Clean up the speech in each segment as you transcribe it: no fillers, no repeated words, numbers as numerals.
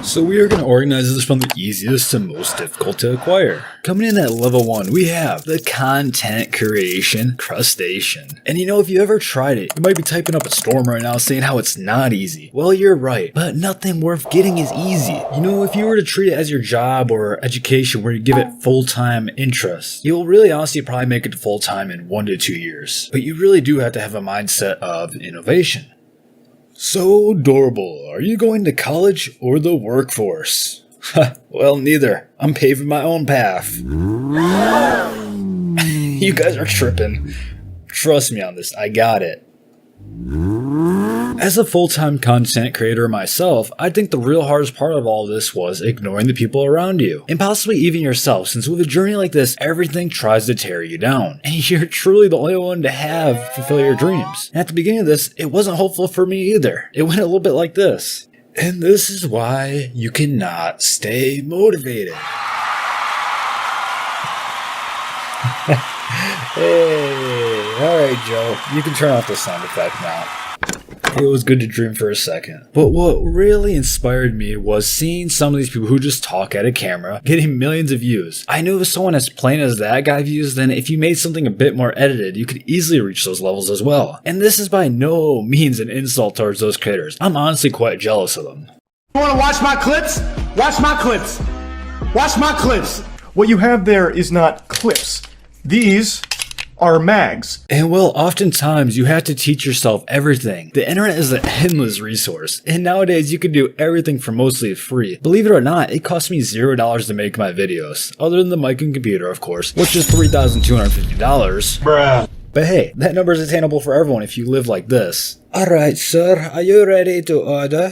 So we are going to organize this from the easiest to most difficult to acquire. Coming in at level 1, we have the content creation crustacean. And you know, if you ever tried it, you might be typing up a storm right now saying how it's not easy. Well, you're right, but nothing worth getting is easy. You know, if you were to treat it as your job or education where you give it full-time interest, you'll really honestly probably make it to full-time in 1 to 2 years. But you really do have to have a mindset of innovation. So, Dorbol, are you going to college or the workforce? Well, neither. I'm paving my own path. You guys are tripping. Trust me on this, I got it. As a full-time content creator myself, I think the real hardest part of all this was ignoring the people around you, and possibly even yourself, since with a journey like this, everything tries to tear you down, and you're truly the only one to have fulfill your dreams. And at the beginning of this, it wasn't hopeful for me either. It went a little bit like this. And this is why you cannot stay motivated. Hey, alright Joe, you can turn off the sound effect now. It was good to dream for a second. But what really inspired me was seeing some of these people who just talk at a camera getting millions of views. I knew if someone as plain as that got views, then if you made something a bit more edited, you could easily reach those levels as well. And this is by no means an insult towards those creators. I'm honestly quite jealous of them. You wanna watch my clips? Watch my clips. Watch my clips. What you have there is not clips. These are mags. And well, oftentimes you have to teach yourself everything. The internet is an endless resource, and nowadays you can do everything for mostly free. Believe it or not, it cost me $0 to make my videos, other than the mic and computer, of course, which is $3,250. Bruh. But hey, that number is attainable for everyone if you live like this. Alright, sir, are you ready to order?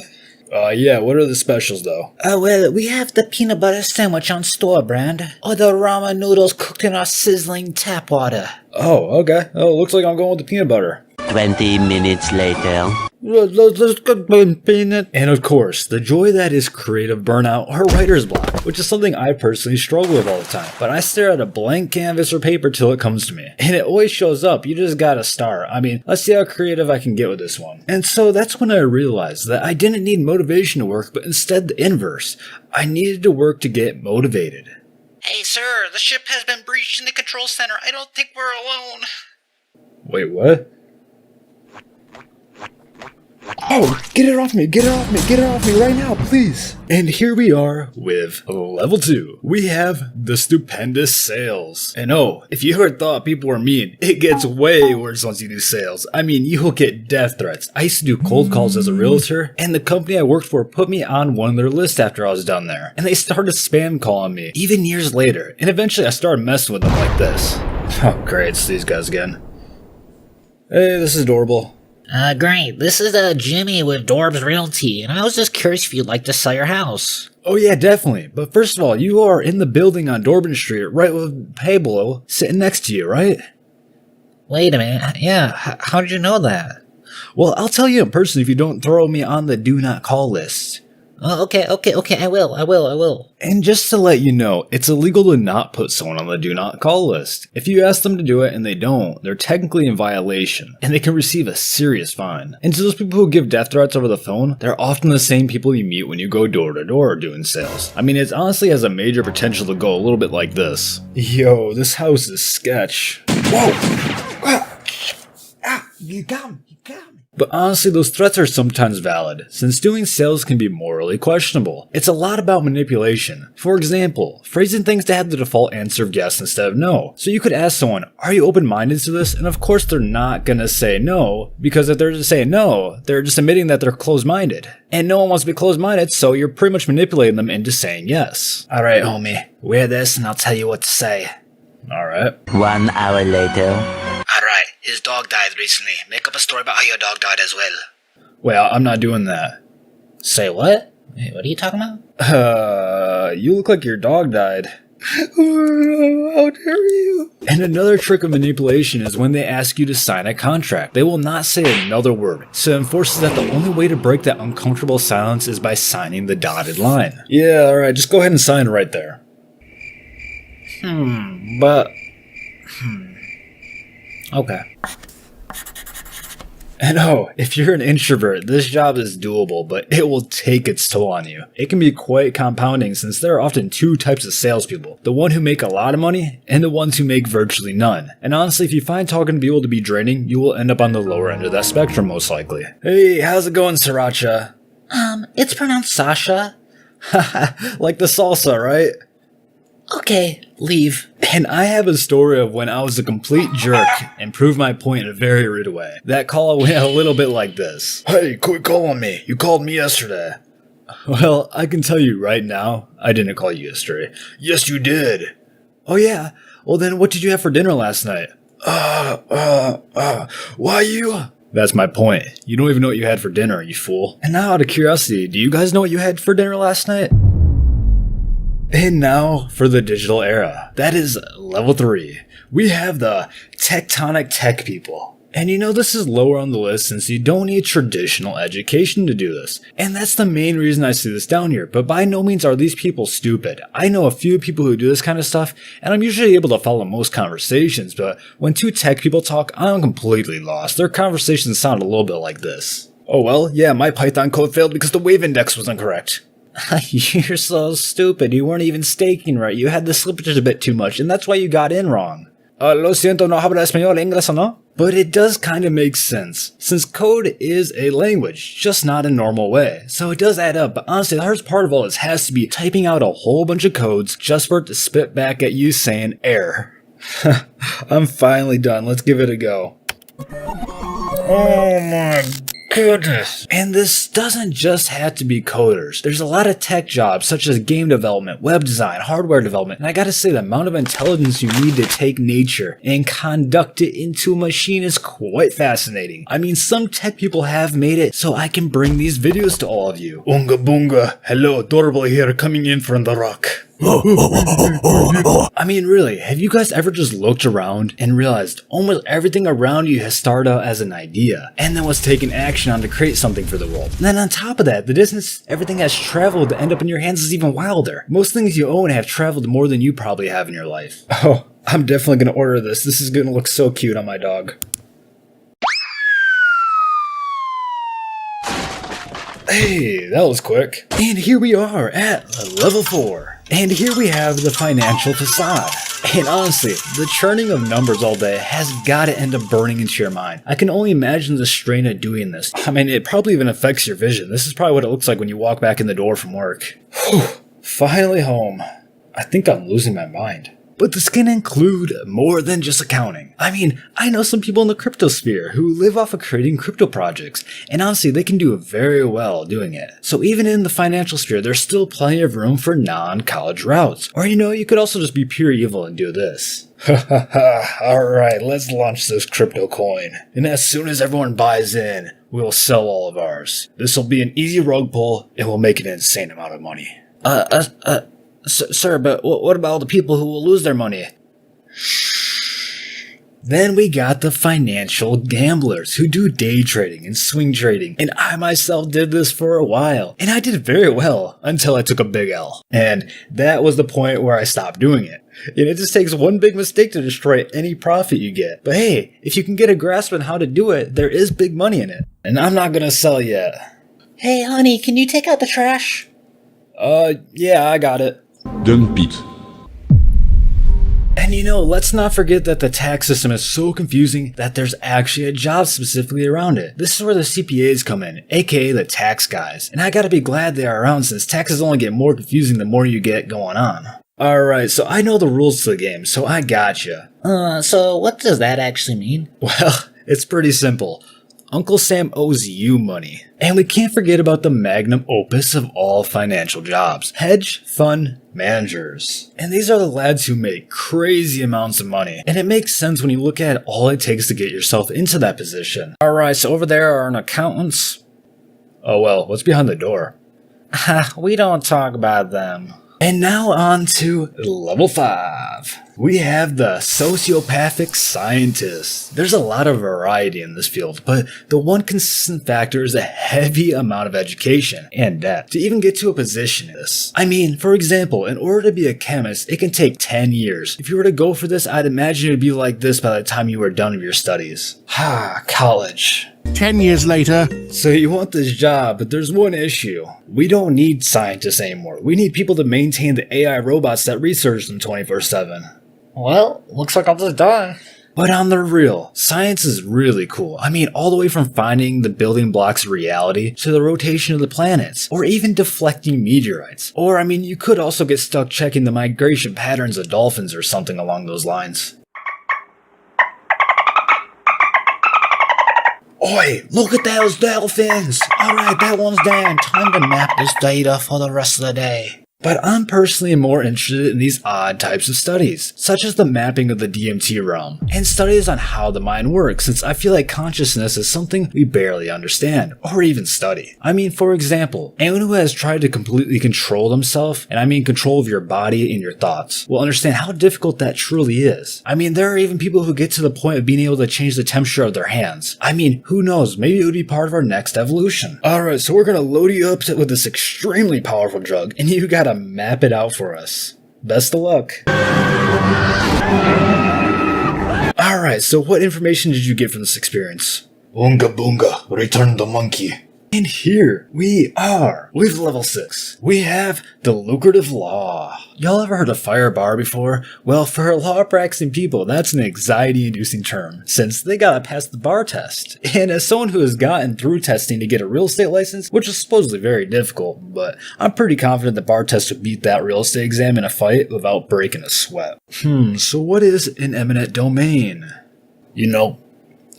Yeah, what are the specials though? Well, we have the peanut butter sandwich on store brand, or the ramen noodles cooked in our sizzling tap water. Oh, okay. Oh, looks like I'm going with the peanut butter. 20 minutes later. Let's go peanut. And of course, the joy that is creative burnout or writer's block, which is something I personally struggle with all the time. But I stare at a blank canvas or paper till it comes to me. And it always shows up, you just gotta start. I mean, let's see how creative I can get with this one. And so that's when I realized that I didn't need motivation to work, but instead the inverse. I needed to work to get motivated. Hey sir, the ship has been breached in the control center. I don't think we're alone. Wait, what? Oh, get it off me, get it off me, get it off me right now, please. And here we are with level 2. We have the stupendous sales. And oh, if you ever thought people were mean, it gets way worse once you do sales. I mean, you will get death threats. I used to do cold calls as a realtor, and the company I worked for put me on one of their lists after I was done there. And they started spam calling me, even years later. And eventually I started messing with them like this. Oh great, it's these guys again. Hey, this is Dorbol. Great. This is Jimmy with Dorb's Realty, and I was just curious if you'd like to sell your house. Oh yeah, definitely. But first of all, you are in the building on Dorbin Street, right with Pablo sitting next to you, right? Wait a minute. Yeah, how did you know that? Well, I'll tell you in person if you don't throw me on the do not call list. Oh, okay, I will. And just to let you know, it's illegal to not put someone on the do not call list. If you ask them to do it and they don't, they're technically in violation, and they can receive a serious fine. And to those people who give death threats over the phone, they're often the same people you meet when you go door to door doing sales. I mean, it honestly has a major potential to go a little bit like this. Yo, this house is sketch. Whoa! You got me. But honestly, those threats are sometimes valid, since doing sales can be morally questionable. It's a lot about manipulation. For example, phrasing things to have the default answer of yes instead of no. So you could ask someone, are you open-minded to this? And of course they're not gonna say no, because if they're just saying no, they're just admitting that they're closed-minded. And no one wants to be closed-minded, so you're pretty much manipulating them into saying yes. Alright homie, wear this and I'll tell you what to say. Alright. 1 hour later. Alright, his dog died recently. Make up a story about how your dog died as well. Well, I'm not doing that. Say what? Hey, what are you talking about? You look like your dog died. How dare you? And another trick of manipulation is when they ask you to sign a contract. They will not say another word, so it enforces that the only way to break that uncomfortable silence is by signing the dotted line. Yeah, alright, just go ahead and sign right there. But... Okay. And oh, if you're an introvert, this job is doable, but it will take its toll on you. It can be quite compounding since there are often two types of salespeople. The one who make a lot of money, and the ones who make virtually none. And honestly, if you find talking to people to be draining, you will end up on the lower end of that spectrum most likely. Hey, how's it going, Sriracha? It's pronounced Sasha. Like the salsa, right? Okay, leave. And I have a story of when I was a complete jerk and proved my point in a very rude way. That call went a little bit like this. Hey, quit calling me. You called me yesterday. Well, I can tell you right now, I didn't call you yesterday. Yes, you did. Oh yeah? Well then, what did you have for dinner last night? Why you? That's my point. You don't even know what you had for dinner, you fool. And now, out of curiosity, do you guys know what you had for dinner last night? And now for the digital era. That is level 3. We have the tectonic tech people. And you know, this is lower on the list since you don't need traditional education to do this. And that's the main reason I see this down here, but by no means are these people stupid. I know a few people who do this kind of stuff, and I'm usually able to follow most conversations, but when two tech people talk, I'm completely lost. Their conversations sound a little bit like this. Oh well, yeah, my Python code failed because the wave index was incorrect. You're so stupid. You weren't even staking right. You had the slippage a bit too much, and that's why you got in wrong. Lo siento, no habla español, inglés, no? But it does kind of make sense, since code is a language, just not a normal way. So it does add up, but honestly the hardest part of all this has to be typing out a whole bunch of codes just for it to spit back at you saying error. I'm finally done, let's give it a go. Oh my goodness. And this doesn't just have to be coders. There's a lot of tech jobs such as game development, web design, hardware development, and I gotta say the amount of intelligence you need to take nature and conduct it into a machine is quite fascinating. I mean, some tech people have made it so I can bring these videos to all of you. Unga boonga, hello, Dorbol here coming in from the rock. I mean, really, have you guys ever just looked around and realized almost everything around you has started out as an idea and then was taken action on to create something for the world? And then on top of that, the distance everything has traveled to end up in your hands is even wilder. Most things you own have traveled more than you probably have in your life. Oh, I'm definitely gonna order this. This is gonna look so cute on my dog. Hey, that was quick. And here we are at level 4. And here we have the financial facade. And honestly, the churning of numbers all day has got to end up burning into your mind. I can only imagine the strain of doing this. I mean, it probably even affects your vision. This is probably what it looks like when you walk back in the door from work. Whew, finally home. I think I'm losing my mind. But this can include more than just accounting. I mean, I know some people in the crypto sphere who live off of creating crypto projects, and honestly, they can do very well doing it. So even in the financial sphere, there's still plenty of room for non-college routes. Or you know, you could also just be pure evil and do this. Alright, let's launch this crypto coin. And as soon as everyone buys in, we'll sell all of ours. This will be an easy rug pull, and we'll make an insane amount of money. Sir, but what about all the people who will lose their money? Then we got the financial gamblers who do day trading and swing trading, and I myself did this for a while, and I did very well until I took a big L. And that was the point where I stopped doing it. And it just takes one big mistake to destroy any profit you get. But hey, if you can get a grasp on how to do it, there is big money in it. And I'm not gonna sell yet. Hey honey, can you take out the trash? Yeah, I got it. Dump it. And you know, let's not forget that the tax system is so confusing that there's actually a job specifically around it. This is where the CPAs come in, aka the tax guys. And I gotta be glad they are around since taxes only get more confusing the more you get going on. Alright, so I know the rules to the game, so I gotcha. So what does that actually mean? Well, it's pretty simple. Uncle Sam owes you money. And we can't forget about the magnum opus of all financial jobs, hedge fund managers. And these are the lads who make crazy amounts of money. And it makes sense when you look at all it takes to get yourself into that position. Alright, so over there are an accountants. Oh well, what's behind the door? We don't talk about them. And now on to level 5. We have the sociopathic scientists. There's a lot of variety in this field, but the one consistent factor is a heavy amount of education and debt to even get to a position in this. I mean, for example, in order to be a chemist, it can take 10 years. If you were to go for this, I'd imagine it would be like this by the time you were done with your studies. College. 10 years later. So you want this job, but there's one issue. We don't need scientists anymore. We need people to maintain the AI robots that research them 24/7. Well, looks like I'm just done. But on the real, science is really cool. I mean, all the way from finding the building blocks of reality to the rotation of the planets, or even deflecting meteorites. Or, I mean, you could also get stuck checking the migration patterns of dolphins or something along those lines. Oi, look at those dolphins! Alright, that one's down. Time to map this data for the rest of the day. But I'm personally more interested in these odd types of studies, such as the mapping of the DMT realm, and studies on how the mind works, since I feel like consciousness is something we barely understand, or even study. I mean, for example, anyone who has tried to completely control themselves, and I mean control of your body and your thoughts, will understand how difficult that truly is. I mean, there are even people who get to the point of being able to change the temperature of their hands. I mean, who knows, maybe it would be part of our next evolution. Alright, so we're gonna load you up with this extremely powerful drug, and you gotta map it out for us. Best of luck. Alright, so what information did you get from this experience? Oonga boonga, return the monkey. And here we are with level 6. We have the lucrative law. Y'all ever heard of fire bar before? Well, for law practicing people, that's an anxiety-inducing term, since they gotta pass the bar test. And as someone who has gotten through testing to get a real estate license, which is supposedly very difficult, but I'm pretty confident the bar test would beat that real estate exam in a fight without breaking a sweat. So what is an eminent domain? You know,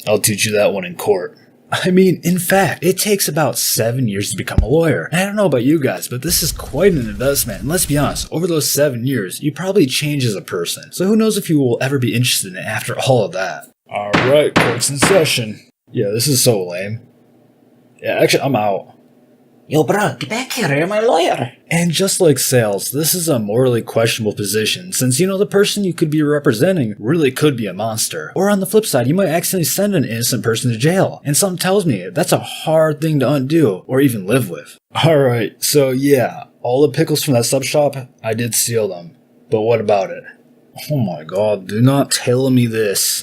I'll teach you that one in court. I mean, in fact, it takes about 7 years to become a lawyer. And I don't know about you guys, but this is quite an investment. And let's be honest, over those 7 years, you probably change as a person. So who knows if you will ever be interested in it after all of that. Alright, court's in session. Yeah, this is so lame. Yeah, actually, I'm out. Yo, bro, get back here, you're my lawyer. And just like sales, this is a morally questionable position, since, you know, the person you could be representing really could be a monster. Or on the flip side, you might accidentally send an innocent person to jail. And something tells me that's a hard thing to undo, or even live with. Alright, so yeah, all the pickles from that sub shop, I did steal them. But what about it? Oh my god, do not tell me this.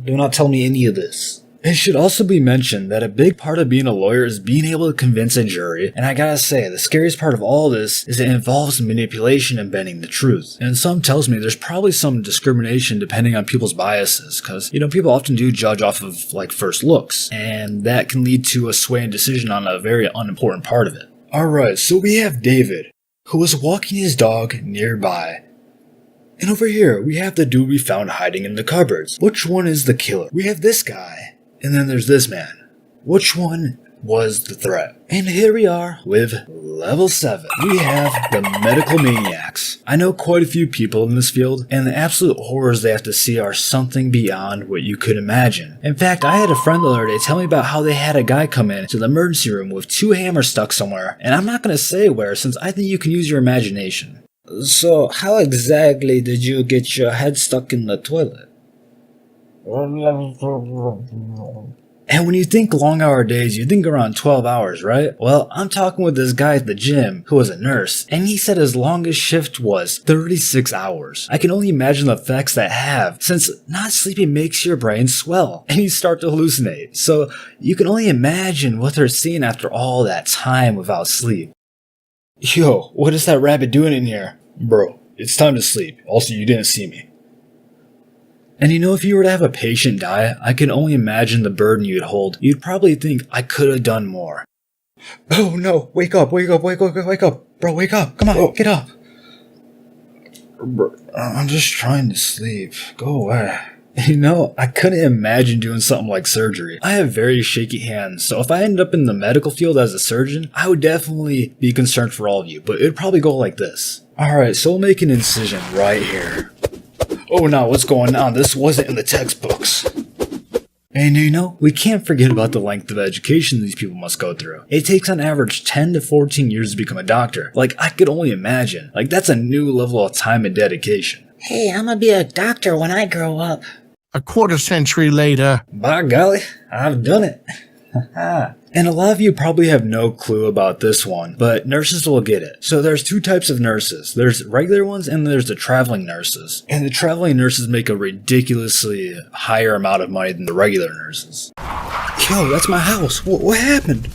Do not tell me any of this. It should also be mentioned that a big part of being a lawyer is being able to convince a jury, and I gotta say, the scariest part of all this is it involves manipulation and bending the truth. And some tells me there's probably some discrimination depending on people's biases, because, you know, people often do judge off of, like, first looks, and that can lead to a swaying decision on a very unimportant part of it. Alright, so we have David, who was walking his dog nearby. And over here, we have the dude we found hiding in the cupboards. Which one is the killer? We have this guy. And then there's this man. Which one was the threat? And here we are with level 7. We have the medical maniacs. I know quite a few people in this field, and the absolute horrors they have to see are something beyond what you could imagine. In fact, I had a friend the other day tell me about how they had a guy come in to the emergency room with 2 hammers stuck somewhere, and I'm not going to say where since I think you can use your imagination. So, how exactly did you get your head stuck in the toilet? And when you think long hour days, you think around 12 hours, right? Well, I'm talking with this guy at the gym who was a nurse, and he said his longest shift was 36 hours. I can only imagine the effects that have, since not sleeping makes your brain swell, and you start to hallucinate. So you can only imagine what they're seeing after all that time without sleep. Yo, what is that rabbit doing in here? Bro, it's time to sleep. Also, you didn't see me. And you know, if you were to have a patient die, I can only imagine the burden you'd hold. You'd probably think, I could have done more. Oh no, wake up, wake up, wake up, wake up. Bro, wake up, come on, get up. Bro, I'm just trying to sleep. Go away. You know, I couldn't imagine doing something like surgery. I have very shaky hands, so if I ended up in the medical field as a surgeon, I would definitely be concerned for all of you, but it would probably go like this. Alright, so we'll make an incision right here. Oh no, what's going on? This wasn't in the textbooks. And you know, we can't forget about the length of education these people must go through. It takes on average 10 to 14 years to become a doctor. Like, I could only imagine. Like, that's a new level of time and dedication. Hey, I'm gonna be a doctor when I grow up. A quarter century later. By golly, I've done it. And a lot of you probably have no clue about this one, but nurses will get it. So there's 2 types of nurses. There's regular ones and there's the traveling nurses. And the traveling nurses make a ridiculously higher amount of money than the regular nurses. Yo, that's my house. What happened?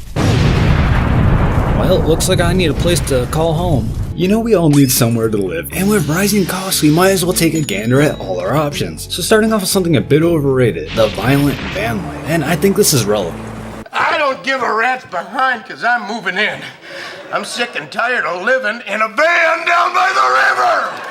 Well, looks like I need a place to call home. You know, we all need somewhere to live, and with rising costs, we might as well take a gander at all our options. So starting off with something a bit overrated, the violent van life, and I think this is relevant. I don't give a rat's behind because I'm moving in. I'm sick and tired of living in a van down by the river!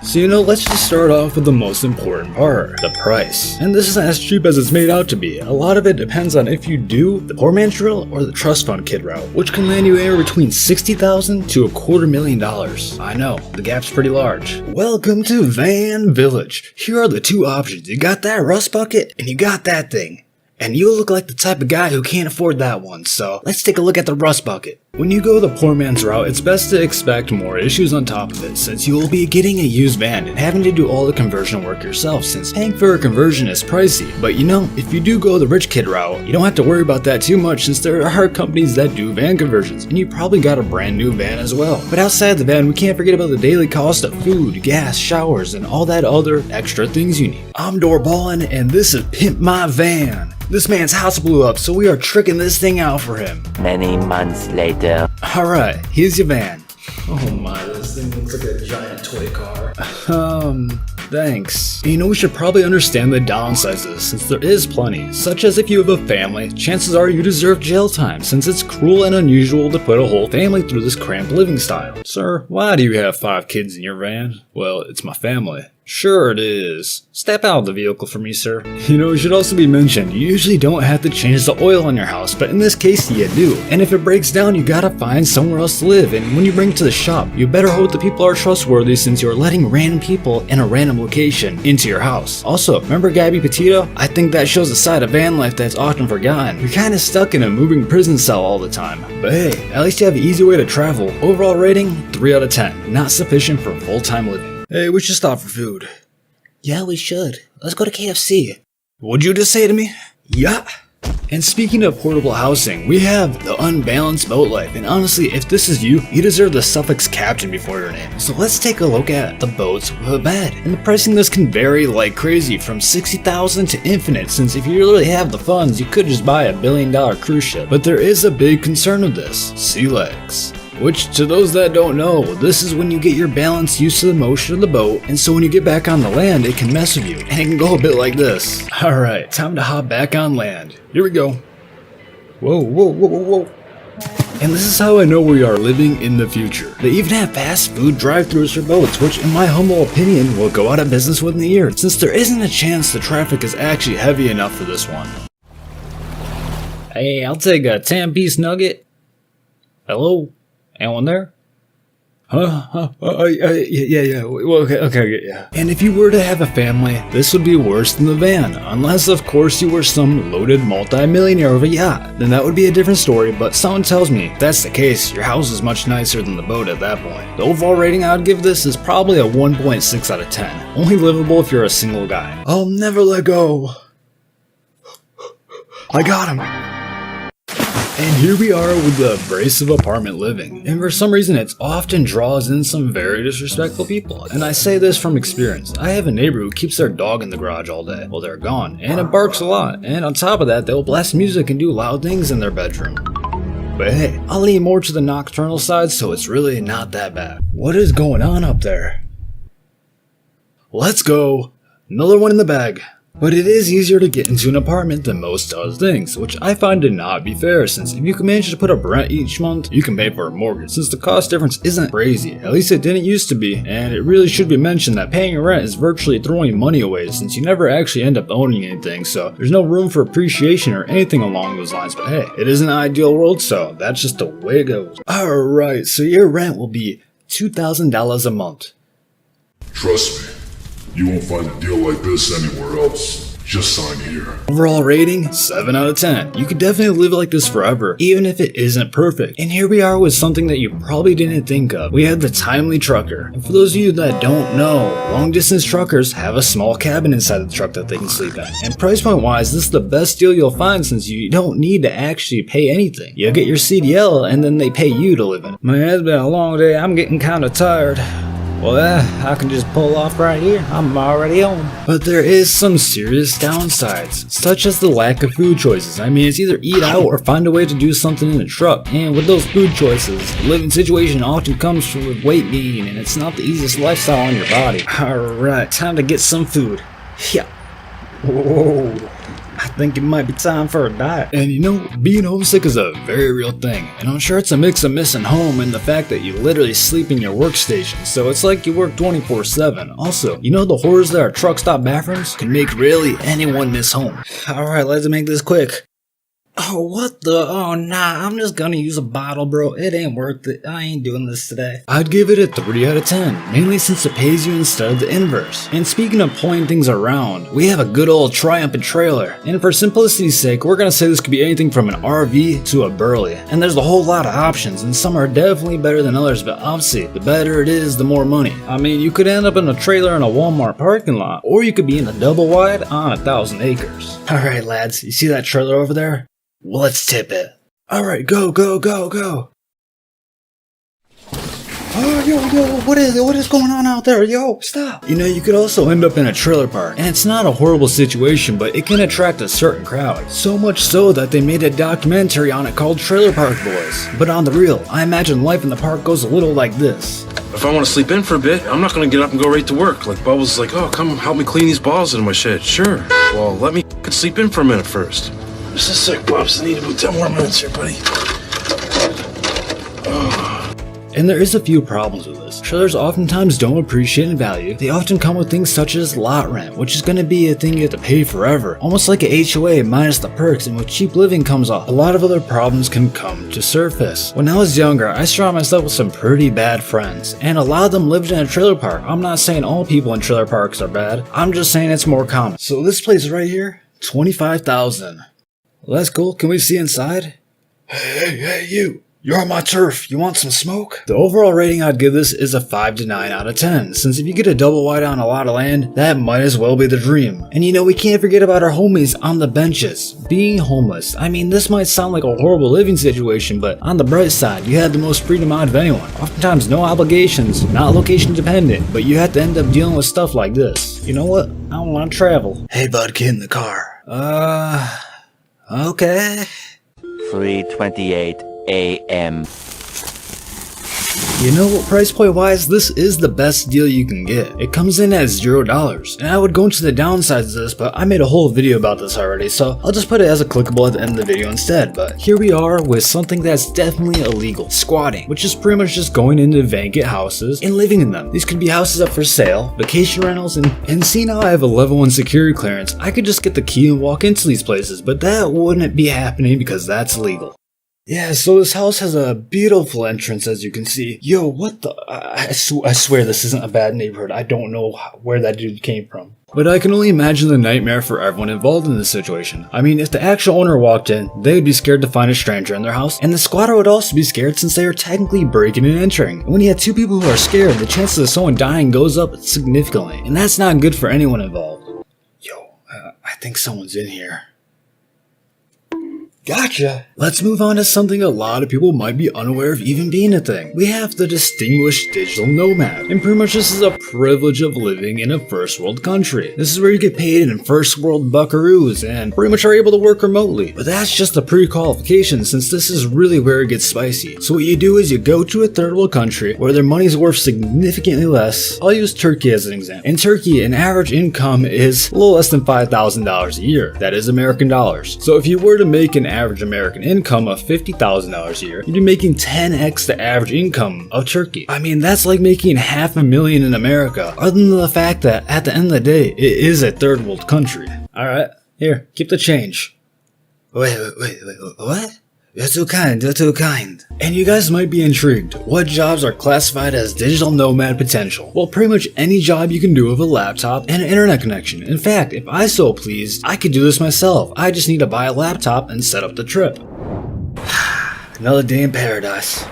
So you know, let's just start off with the most important part, the price. And this isn't as cheap as it's made out to be. A lot of it depends on if you do the poor man's drill or the trust fund kid route, which can land you anywhere between $60,000 to $250,000. I know, the gap's pretty large. Welcome to Van Village. Here are the two options. You got that rust bucket, and you got that thing. And you look like the type of guy who can't afford that one, so let's take a look at the rust bucket. When you go the poor man's route, it's best to expect more issues on top of it, since you will be getting a used van and having to do all the conversion work yourself, since paying for a conversion is pricey. But you know, if you do go the rich kid route, you don't have to worry about that too much, since there are companies that do van conversions, and you probably got a brand new van as well. But outside the van, we can't forget about the daily cost of food, gas, showers, and all that other extra things you need. I'm Dorbolin, and this is Pimp My Van. This man's house blew up, so we are tricking this thing out for him. Many months later. Alright, here's your van. Oh my, this thing looks like a giant toy car. Thanks. You know, we should probably understand the downsides of this, since there is plenty, such as if you have a family, chances are you deserve jail time, since it's cruel and unusual to put a whole family through this cramped living style. Sir, why do you have 5 kids in your van? Well, it's my family. Sure it is. Step out of the vehicle for me, sir. You know, it should also be mentioned, you usually don't have to change the oil in your house, but in this case you do. And if it breaks down, you gotta find somewhere else to live, and when you bring it to the shop, you better hope the people are trustworthy, since you're letting random people in a random location into your house. Also, remember Gabby Petito? I think that shows a side of van life that's often forgotten. You're kinda stuck in a moving prison cell all the time. But hey, at least you have an easy way to travel. Overall rating, 3 out of 10. Not sufficient for full-time living. Hey, we should stop for food. Yeah, we should. Let's go to KFC. What'd you just say to me? Yeah. And speaking of portable housing, we have the unbalanced boat life, and honestly, if this is you, you deserve the suffix captain before your name. So let's take a look at the boats with a bed. And the pricing this can vary like crazy, from $60,000 to infinite, since if you really have the funds, you could just buy $1 billion cruise ship. But there is a big concern with this, sea legs. Which, to those that don't know, this is when you get your balance used to the motion of the boat, and so when you get back on the land, it can mess with you, and it can go a bit like this. Alright, time to hop back on land. Here we go. Whoa, whoa, whoa, whoa, whoa. And this is how I know we are living in the future. They even have fast food drive-thrus for boats, which in my humble opinion will go out of business within a year, since there isn't a chance the traffic is actually heavy enough for this one. Hey, I'll take a 10-piece nugget. Hello? Anyone there? Yeah. Well, okay, yeah. And if you were to have a family, this would be worse than the van. Unless, of course, you were some loaded multi-millionaire of a yacht. Then that would be a different story, but someone tells me if that's the case, your house is much nicer than the boat at that point. The overall rating I would give this is probably a 1.6 out of 10. Only livable if you're a single guy. I'll never let go. I got him. And here we are with the abrasive apartment living, and for some reason it often draws in some very disrespectful people, and I say this from experience. I have a neighbor who keeps their dog in the garage all day while they're gone, and it barks a lot, and on top of that they'll blast music and do loud things in their bedroom. But hey, I'll lean more to the nocturnal side, so it's really not that bad. What is going on up there? Let's go! Another one in the bag. But it is easier to get into an apartment than most other things, which I find to not be fair, since if you can manage to put up rent each month, you can pay for a mortgage, since the cost difference isn't crazy. At least it didn't used to be, and it really should be mentioned that paying rent is virtually throwing money away, since you never actually end up owning anything, so there's no room for appreciation or anything along those lines. But hey, it is an ideal world, so that's just the way it goes. Alright, so your rent will be $2,000 a month. Trust me, you won't find a deal like this anywhere else. Just sign here. Overall rating, 7 out of 10. You could definitely live like this forever, even if it isn't perfect. And here we are with something that you probably didn't think of. We have the timely trucker. And for those of you that don't know, long distance truckers have a small cabin inside the truck that they can sleep in. And price point wise, this is the best deal you'll find, since you don't need to actually pay anything. You'll get your CDL and then they pay you to live in it. Man, it's been a long day. I'm getting kinda tired. Well, I can just pull off right here. I'm already home. But there is some serious downsides, such as the lack of food choices. I mean, it's either eat out or find a way to do something in the truck. And with those food choices, the living situation often comes with weight gain, and it's not the easiest lifestyle on your body. Alright, time to get some food. Yeah. Whoa. I think it might be time for a diet. And you know, being homesick is a very real thing. And I'm sure it's a mix of missing home and the fact that you literally sleep in your workstation. So it's like you work 24/7. Also, you know the horrors that are truck stop bathrooms can make really anyone miss home. Alright, let's make this quick. Oh, what the? Oh, nah, I'm just gonna use a bottle, bro. It ain't worth it. I ain't doing this today. I'd give it a 3 out of 10, mainly since it pays you instead of the inverse. And speaking of pulling things around, we have a good old triumphant trailer. And for simplicity's sake, we're gonna say this could be anything from an RV to a Burley. And there's a whole lot of options, and some are definitely better than others, but obviously, the better it is, the more money. I mean, you could end up in a trailer in a Walmart parking lot, or you could be in a double wide on 1,000 acres. Alright lads, you see that trailer over there? Well, let's tip it. Alright, go, go, go, go. Oh, yo, what is going on out there? Yo, stop. You know, you could also end up in a trailer park, and it's not a horrible situation, but it can attract a certain crowd. So much so that they made a documentary on it called Trailer Park Boys. But on the real, I imagine life in the park goes a little like this. If I want to sleep in for a bit, I'm not going to get up and go right to work. Like Bubbles is like, oh, come help me clean these balls in my shed. Sure. Well, let me sleep in for a minute first. Just a sec, Bubs. I need about 10 more minutes here, buddy. And there is a few problems with this. Trailers oftentimes don't appreciate in value. They often come with things such as lot rent, which is going to be a thing you have to pay forever. Almost like a HOA minus the perks, and with cheap living comes off. A lot of other problems can come to surface. When I was younger, I surrounded myself with some pretty bad friends, and a lot of them lived in a trailer park. I'm not saying all people in trailer parks are bad. I'm just saying it's more common. So this place right here, $25,000. Well, that's cool. Can we see inside? Hey, you. You're on my turf. You want some smoke? The overall rating I'd give this is a 5 to 9 out of 10, since if you get a double wide on a lot of land, that might as well be the dream. And you know, we can't forget about our homies on the benches. Being homeless. I mean, this might sound like a horrible living situation, but on the bright side, you have the most freedom out of anyone. Oftentimes, no obligations, not location dependent, but you have to end up dealing with stuff like this. You know what? I don't want to travel. Hey bud, get in the car. Okay. 3:28 a.m. You know what, price point wise, this is the best deal you can get. It comes in at $0, and I would go into the downsides of this, but I made a whole video about this already, so I'll just put it as a clickable at the end of the video instead. But here we are with something that's definitely illegal, squatting, which is pretty much just going into vacant houses and living in them. These could be houses up for sale, vacation rentals, and seeing how I have a level 1 security clearance, I could just get the key and walk into these places, but that wouldn't be happening because that's illegal. Yeah, so this house has a beautiful entrance, as you can see. Yo, what the? I swear this isn't a bad neighborhood. I don't know where that dude came from. But I can only imagine the nightmare for everyone involved in this situation. I mean, if the actual owner walked in, they would be scared to find a stranger in their house, and the squatter would also be scared since they are technically breaking and entering. And when you have two people who are scared, the chances of someone dying goes up significantly, and that's not good for anyone involved. Yo, I think someone's in here. Gotcha! Let's move on to something a lot of people might be unaware of even being a thing. We have the distinguished digital nomad. And pretty much this is a privilege of living in a first world country. This is where you get paid in first world buckaroos and pretty much are able to work remotely. But that's just a pre-qualification, since this is really where it gets spicy. So what you do is you go to a third world country where their money's worth significantly less. I'll use Turkey as an example. In Turkey, an average income is a little less than $5,000 a year. That is American dollars. So if you were to make an average American income of $50,000 a year, you'd be making 10x the average income of Turkey. I mean, that's like making $500,000 in America, other than the fact that at the end of the day, it is a third world country. Alright, here, keep the change. Wait, what? You're too kind. And you guys might be intrigued. What jobs are classified as digital nomad potential? Well, pretty much any job you can do with a laptop and an internet connection. In fact, if I so pleased, I could do this myself. I just need to buy a laptop and set up the trip. Another day in paradise.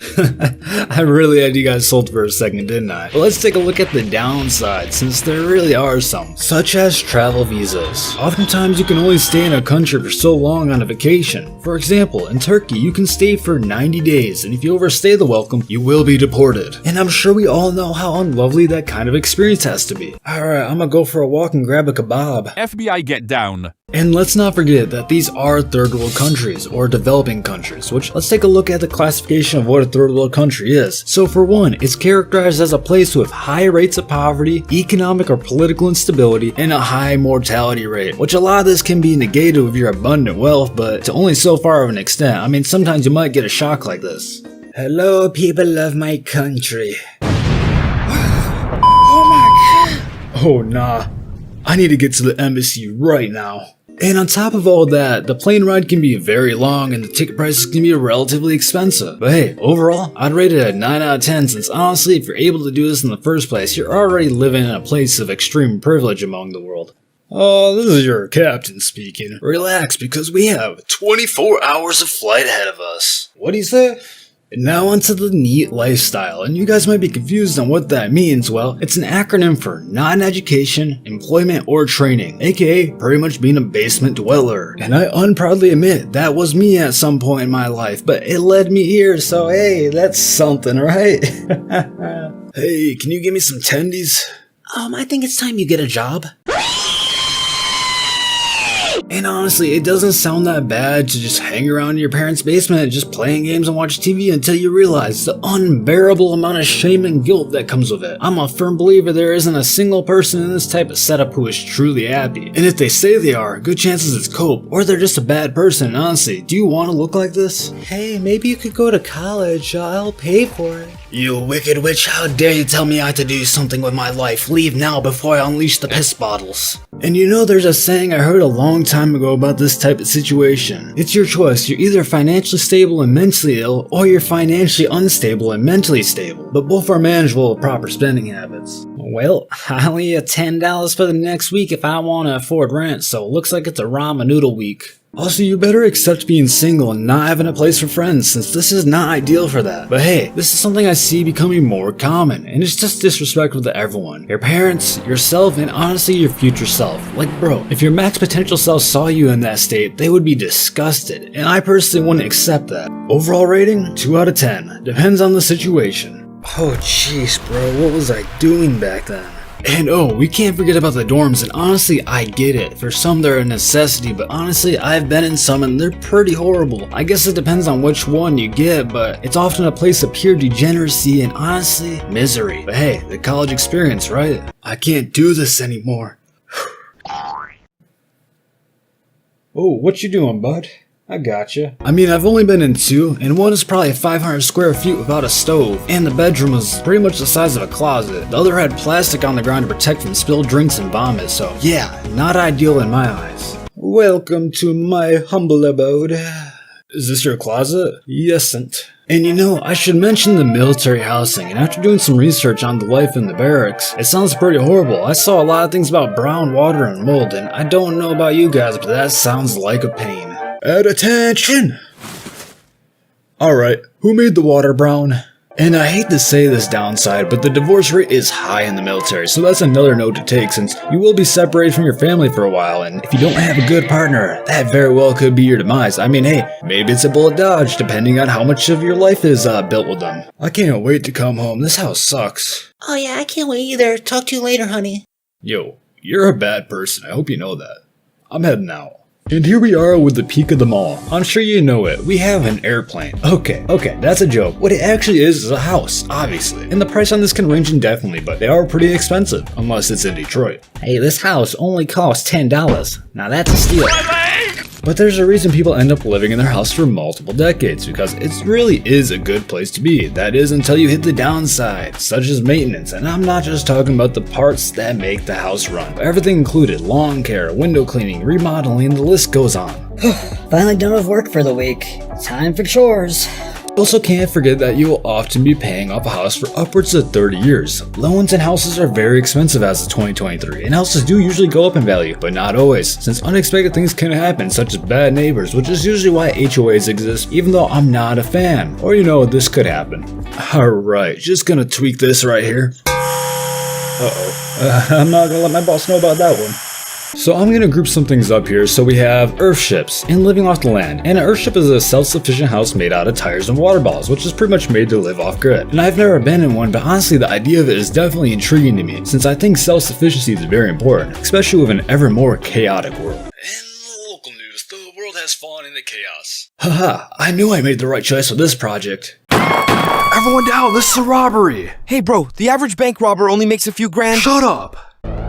I really had you guys sold for a second, didn't I? But let's take a look at the downside, since there really are some, such as travel visas. Oftentimes you can only stay in a country for so long on a vacation. For example, in Turkey you can stay for 90 days, and if you overstay the welcome, you will be deported. And I'm sure we all know how unlovely that kind of experience has to be. Alright, I'm gonna go for a walk and grab a kebab. FBI, get down. And let's not forget that these are third world countries, or developing countries, which let's take a look at the classification of what a third world country is. So for one, it's characterized as a place with high rates of poverty, economic or political instability, and a high mortality rate, which a lot of this can be negated with your abundant wealth, but to only so far of an extent. I mean, sometimes you might get a shock like this. Hello, people of my country. Oh my god. Oh nah. I need to get to the embassy right now. And on top of all that, the plane ride can be very long and the ticket prices can be relatively expensive. But hey, overall, I'd rate it a 9 out of 10 since honestly, if you're able to do this in the first place, you're already living in a place of extreme privilege among the world. Oh, this is your captain speaking. Relax, because we have 24 hours of flight ahead of us. What do you say? And now onto the NEAT lifestyle, and you guys might be confused on what that means. Well, it's an acronym for non-education, employment, or training, aka pretty much being a basement dweller. And I unproudly admit that was me at some point in my life, but it led me here, so hey, that's something, right? Hey, can you give me some tendies? I think it's time you get a job. And honestly, it doesn't sound that bad to just hang around in your parents' basement just playing games and watch TV until you realize the unbearable amount of shame and guilt that comes with it. I'm a firm believer there isn't a single person in this type of setup who is truly happy. And if they say they are, good chances it's cope, or they're just a bad person. And honestly, do you want to look like this? Hey, maybe you could go to college. I'll pay for it. You wicked witch, how dare you tell me I have to do something with my life. Leave now before I unleash the piss bottles. And you know, there's a saying I heard a long time ago about this type of situation. It's your choice. You're either financially stable and mentally ill, or you're financially unstable and mentally stable. But both are manageable with proper spending habits. Well, I only have $10 for the next week if I want to afford rent, so it looks like it's a ramen noodle week. Also, you better accept being single and not having a place for friends, since this is not ideal for that. But hey, this is something I see becoming more common, and it's just disrespectful to everyone. Your parents, yourself, and honestly your future self. Like bro, if your max potential self saw you in that state, they would be disgusted, and I personally wouldn't accept that. Overall rating, 2 out of 10. Depends on the situation. Oh jeez bro, what was I doing back then? And oh, we can't forget about the dorms, and honestly, I get it. For some, they're a necessity, but honestly, I've been in some and they're pretty horrible. I guess it depends on which one you get, but it's often a place of pure degeneracy and honestly, misery. But hey, the college experience, right? I can't do this anymore. Oh, what you doing, bud? I gotcha. I mean, I've only been in 2, and one is probably 500 square feet without a stove, and the bedroom was pretty much the size of a closet. The other had plastic on the ground to protect from spilled drinks and vomit, so yeah, not ideal in my eyes. Welcome to my humble abode. Is this your closet? Yesn't. And you know, I should mention the military housing, and after doing some research on the life in the barracks, it sounds pretty horrible. I saw a lot of things about brown water and mold, and I don't know about you guys, but that sounds like a pain. At attention! Alright, who made the water brown? And I hate to say this downside, but the divorce rate is high in the military, so that's another note to take since you will be separated from your family for a while, and if you don't have a good partner, that very well could be your demise. I mean, hey, maybe it's a bullet dodge, depending on how much of your life is built with them. I can't wait to come home. This house sucks. Oh yeah, I can't wait either. Talk to you later, honey. Yo, you're a bad person. I hope you know that. I'm heading out. And here we are with the peak of them all. I'm sure you know it. We have an airplane. Okay, that's a joke. What it actually is a house, obviously. And the price on this can range indefinitely, but they are pretty expensive, unless it's in Detroit. Hey, this house only costs $10. Now that's a steal. But there's a reason people end up living in their house for multiple decades, because it really is a good place to be. That is until you hit the downside, such as maintenance, and I'm not just talking about the parts that make the house run, but everything included: lawn care, window cleaning, remodeling, and the list goes on. Finally done with work for the week. Time for chores. Also, can't forget that you will often be paying off a house for upwards of 30 years. Loans and houses are very expensive as of 2023, and houses do usually go up in value, but not always, since unexpected things can happen, such as bad neighbors, which is usually why HOAs exist, even though I'm not a fan. Or this could happen. Alright, just gonna tweak this right here. I'm not gonna let my boss know about that one. So I'm gonna group some things up here. So we have earthships and living off the land. And an earthship is a self-sufficient house made out of tires and water bottles, which is pretty much made to live off grid. And I've never been in one, but honestly the idea of it is definitely intriguing to me, since I think self-sufficiency is very important, especially with an ever more chaotic world. In the local news, the world has fallen into chaos. Haha, I knew I made the right choice with this project. Everyone down, this is a robbery! Hey bro, the average bank robber only makes a few grand. Shut up!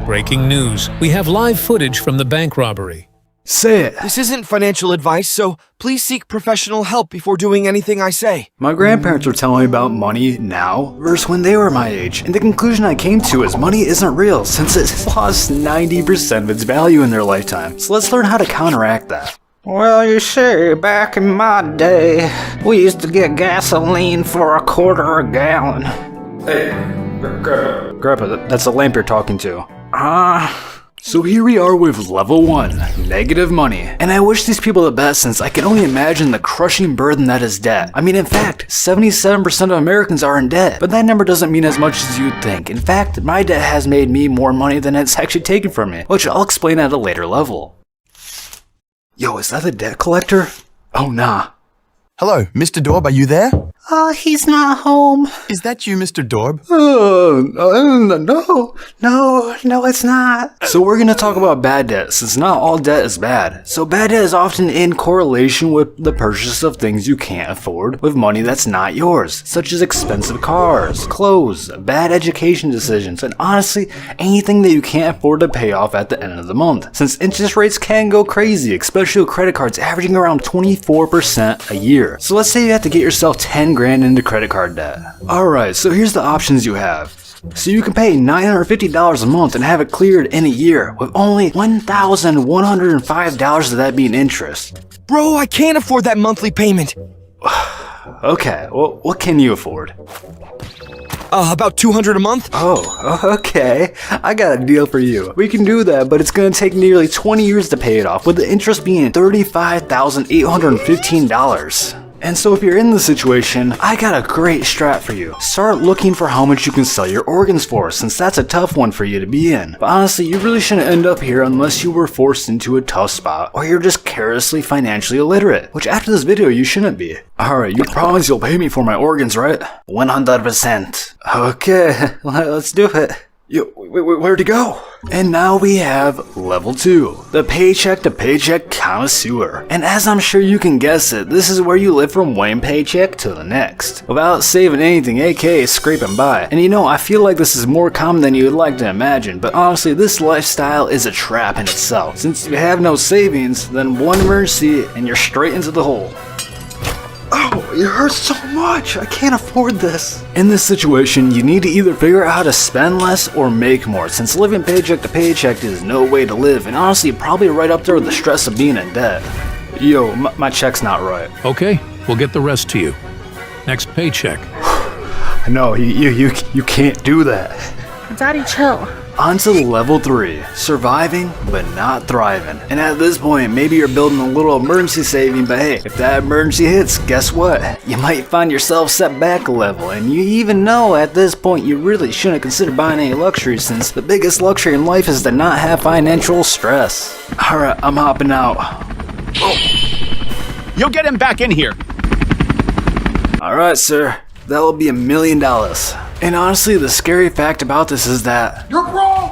Breaking news. We have live footage from the bank robbery. Say it. This isn't financial advice, so please seek professional help before doing anything I say. My grandparents were telling me about money now versus when they were my age, and the conclusion I came to is money isn't real since it's lost 90% of its value in their lifetime. So let's learn how to counteract that. Well, you see, back in my day, we used to get gasoline for $0.25 a gallon. Hey, Grandpa, that's the lamp you're talking to. So here we are with level 1, negative money. And I wish these people the best since I can only imagine the crushing burden that is debt. I mean, in fact, 77% of Americans are in debt. But that number doesn't mean as much as you'd think. In fact, my debt has made me more money than it's actually taken from me, which I'll explain at a later level. Yo, is that the debt collector? Oh, nah. Hello, Mr. Dorb, are you there? He's not home. Is that you, Mr. Dorb? No, it's not. So we're gonna talk about bad debt, since not all debt is bad. So bad debt is often in correlation with the purchase of things you can't afford with money that's not yours, such as expensive cars, clothes, bad education decisions, and honestly, anything that you can't afford to pay off at the end of the month. Since interest rates can go crazy, especially with credit cards averaging around 24% a year. So let's say you have to get yourself 10 grand into credit card debt. Alright, so here's the options you have. So you can pay $950 a month and have it cleared in a year, with only $1,105 of that being interest. Bro, I can't afford that monthly payment. Okay, well, what can you afford? About $200 a month? Oh, okay. I got a deal for you. We can do that, but it's gonna take nearly 20 years to pay it off, with the interest being $35,815. And so if you're in this situation, I got a great strat for you. Start looking for how much you can sell your organs for, since that's a tough one for you to be in. But honestly, you really shouldn't end up here unless you were forced into a tough spot, or you're just carelessly financially illiterate, which after this video you shouldn't be. Alright, you promise you'll pay me for my organs, right? 100%. Okay, let's do it. Yo, where'd he go? And now we have level 2, the paycheck to paycheck connoisseur. And as I'm sure you can guess it, this is where you live from one paycheck to the next, without saving anything, aka scraping by. And I feel like this is more common than you would like to imagine, but honestly this lifestyle is a trap in itself. Since you have no savings, then one emergency and you're straight into the hole. Oh, it hurts so much. I can't afford this. In this situation, you need to either figure out how to spend less or make more, since living paycheck to paycheck is no way to live, and honestly, probably right up there with the stress of being in debt. Yo, my check's not right. Okay, we'll get the rest to you. Next paycheck. No, you can't do that. Daddy, chill. On to level 3, surviving but not thriving. And at this point, maybe you're building a little emergency saving, but hey, if that emergency hits, guess what? You might find yourself set back a level, and you even know at this point you really shouldn't consider buying any luxuries, since the biggest luxury in life is to not have financial stress. Alright, I'm hopping out. Oh. You'll get him back in here. Alright, sir. That'll be $1 million. And honestly, the scary fact about this is that You're broke!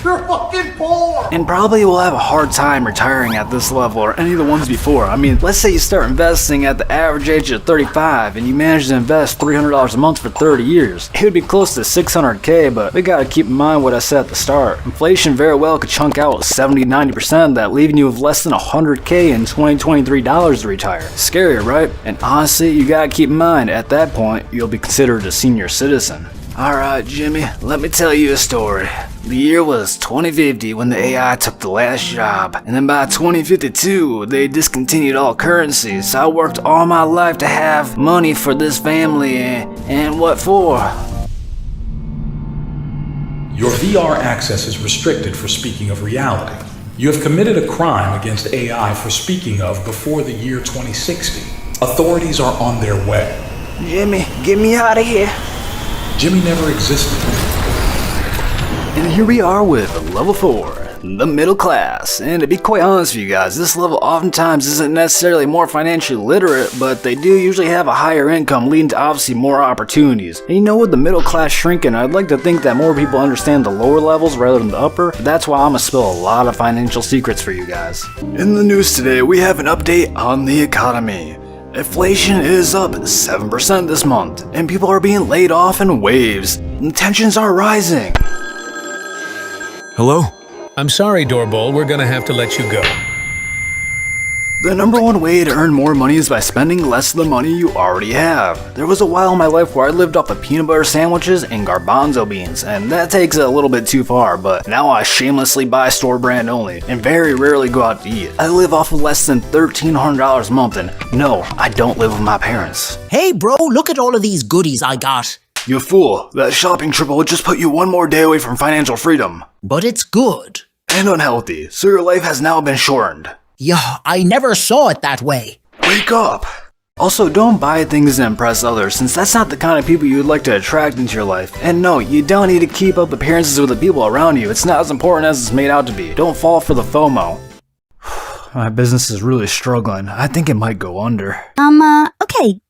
You're fucking poor! and probably will have a hard time retiring at this level or any of the ones before. I mean, let's say you start investing at the average age of 35 and you manage to invest $300 a month for 30 years. It would be close to $600K, but we gotta keep in mind what I said at the start. Inflation very well could chunk out 70-90% of that, leaving you with less than $100K in 2023 dollars to retire. Scary, right? And honestly, you gotta keep in mind, at that point, you'll be considered a senior citizen. Alright, Jimmy, let me tell you a story. The year was 2050 when the AI took the last job, and then by 2052 they discontinued all currencies. So I worked all my life to have money for this family, and what for? Your VR access is restricted for speaking of reality. You have committed a crime against AI for speaking of before the year 2060. Authorities are on their way. Jimmy, get me out of here. Jimmy never existed. And here we are with level 4, the middle class. And to be quite honest with you guys, this level oftentimes isn't necessarily more financially literate, but they do usually have a higher income, leading to obviously more opportunities. And you know, with the middle class shrinking, I'd like to think that more people understand the lower levels rather than the upper. That's why I'm gonna spill a lot of financial secrets for you guys. In the news today, we have an update on the economy. Inflation is up 7% this month, and people are being laid off in waves, and tensions are rising. Hello? I'm sorry, Dorbol, we're gonna have to let you go. The number one way to earn more money is by spending less of the money you already have. There was a while in my life where I lived off of peanut butter sandwiches and garbanzo beans, and that takes it a little bit too far, but now I shamelessly buy store brand only, and very rarely go out to eat. I live off of less than $1,300 a month, and no, I don't live with my parents. Hey bro, look at all of these goodies I got. You fool, that shopping trip will just put you one more day away from financial freedom. But it's good. And unhealthy, so your life has now been shortened. Yeah, I never saw it that way. Wake up! Also, don't buy things to impress others, since that's not the kind of people you would like to attract into your life. And no, you don't need to keep up appearances with the people around you. It's not as important as it's made out to be. Don't fall for the FOMO. My business is really struggling. I think it might go under. Okay.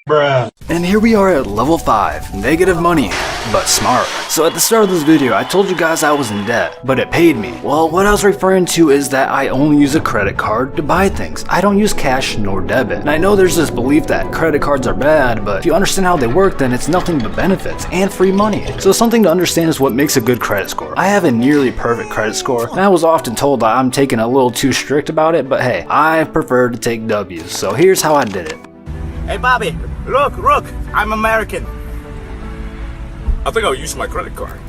Bruh. And here we are at level 5, negative money, but smart. So at the start of this video, I told you guys I was in debt, but it paid me. Well, what I was referring to is that I only use a credit card to buy things. I don't use cash nor debit. And I know there's this belief that credit cards are bad, but if you understand how they work, then it's nothing but benefits and free money. So something to understand is what makes a good credit score. I have a nearly perfect credit score, and I was often told that I'm taking a little too strict about it, but hey, I prefer to take W's. So here's how I did it. Hey, Bobby, look, I'm American. I think I'll use my credit card.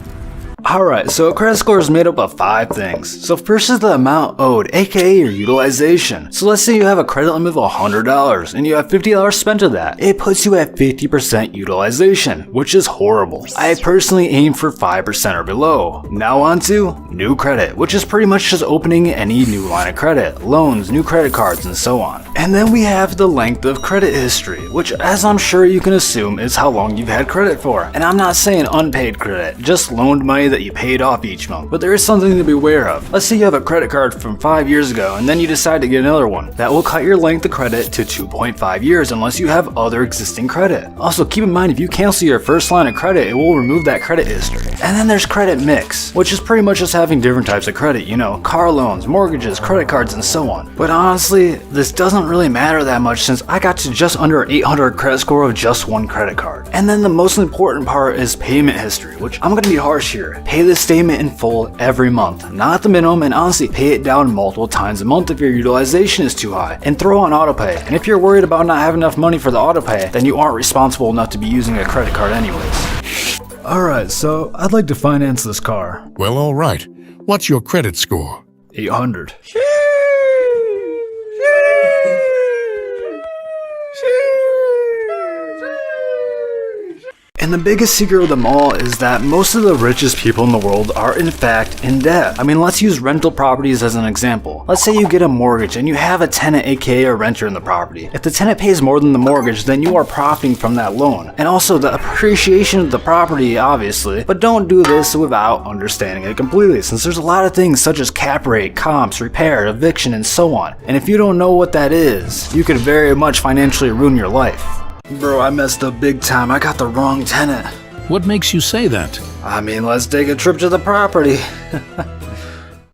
Alright, so a credit score is made up of 5 things. So first is the amount owed, aka your utilization. So let's say you have a credit limit of $100 and you have $50 spent of that. It puts you at 50% utilization, which is horrible. I personally aim for 5% or below. Now on to new credit, which is pretty much just opening any new line of credit, loans, new credit cards, and so on. And then we have the length of credit history, which as I'm sure you can assume is how long you've had credit for. And I'm not saying unpaid credit, just loaned money that you paid off each month. But there is something to be aware of. Let's say you have a credit card from 5 years ago and then you decide to get another one. That will cut your length of credit to 2.5 years unless you have other existing credit. Also keep in mind, if you cancel your first line of credit, it will remove that credit history. And then there's credit mix, which is pretty much just having different types of credit, you know, car loans, mortgages, credit cards, and so on. But honestly, this doesn't really matter that much since I got to just under 800 credit score of just one credit card. And then the most important part is payment history, which I'm gonna be harsh here. Pay this statement in full every month, not the minimum, and honestly pay it down multiple times a month if your utilization is too high, and throw on autopay. And if you're worried about not having enough money for the autopay, then you aren't responsible enough to be using a credit card anyways. Alright, so I'd like to finance this car. Well, alright. What's your credit score? 800. And the biggest secret of them all is that most of the richest people in the world are in fact in debt. I mean, let's use rental properties as an example. Let's say you get a mortgage and you have a tenant, aka a renter, in the property. If the tenant pays more than the mortgage, then you are profiting from that loan. And also the appreciation of the property, obviously, but don't do this without understanding it completely, since there's a lot of things such as cap rate, comps, repair, eviction, and so on. And if you don't know what that is, you could very much financially ruin your life. Bro, I messed up big time. I got the wrong tenant. What makes you say that? I mean, let's take a trip to the property.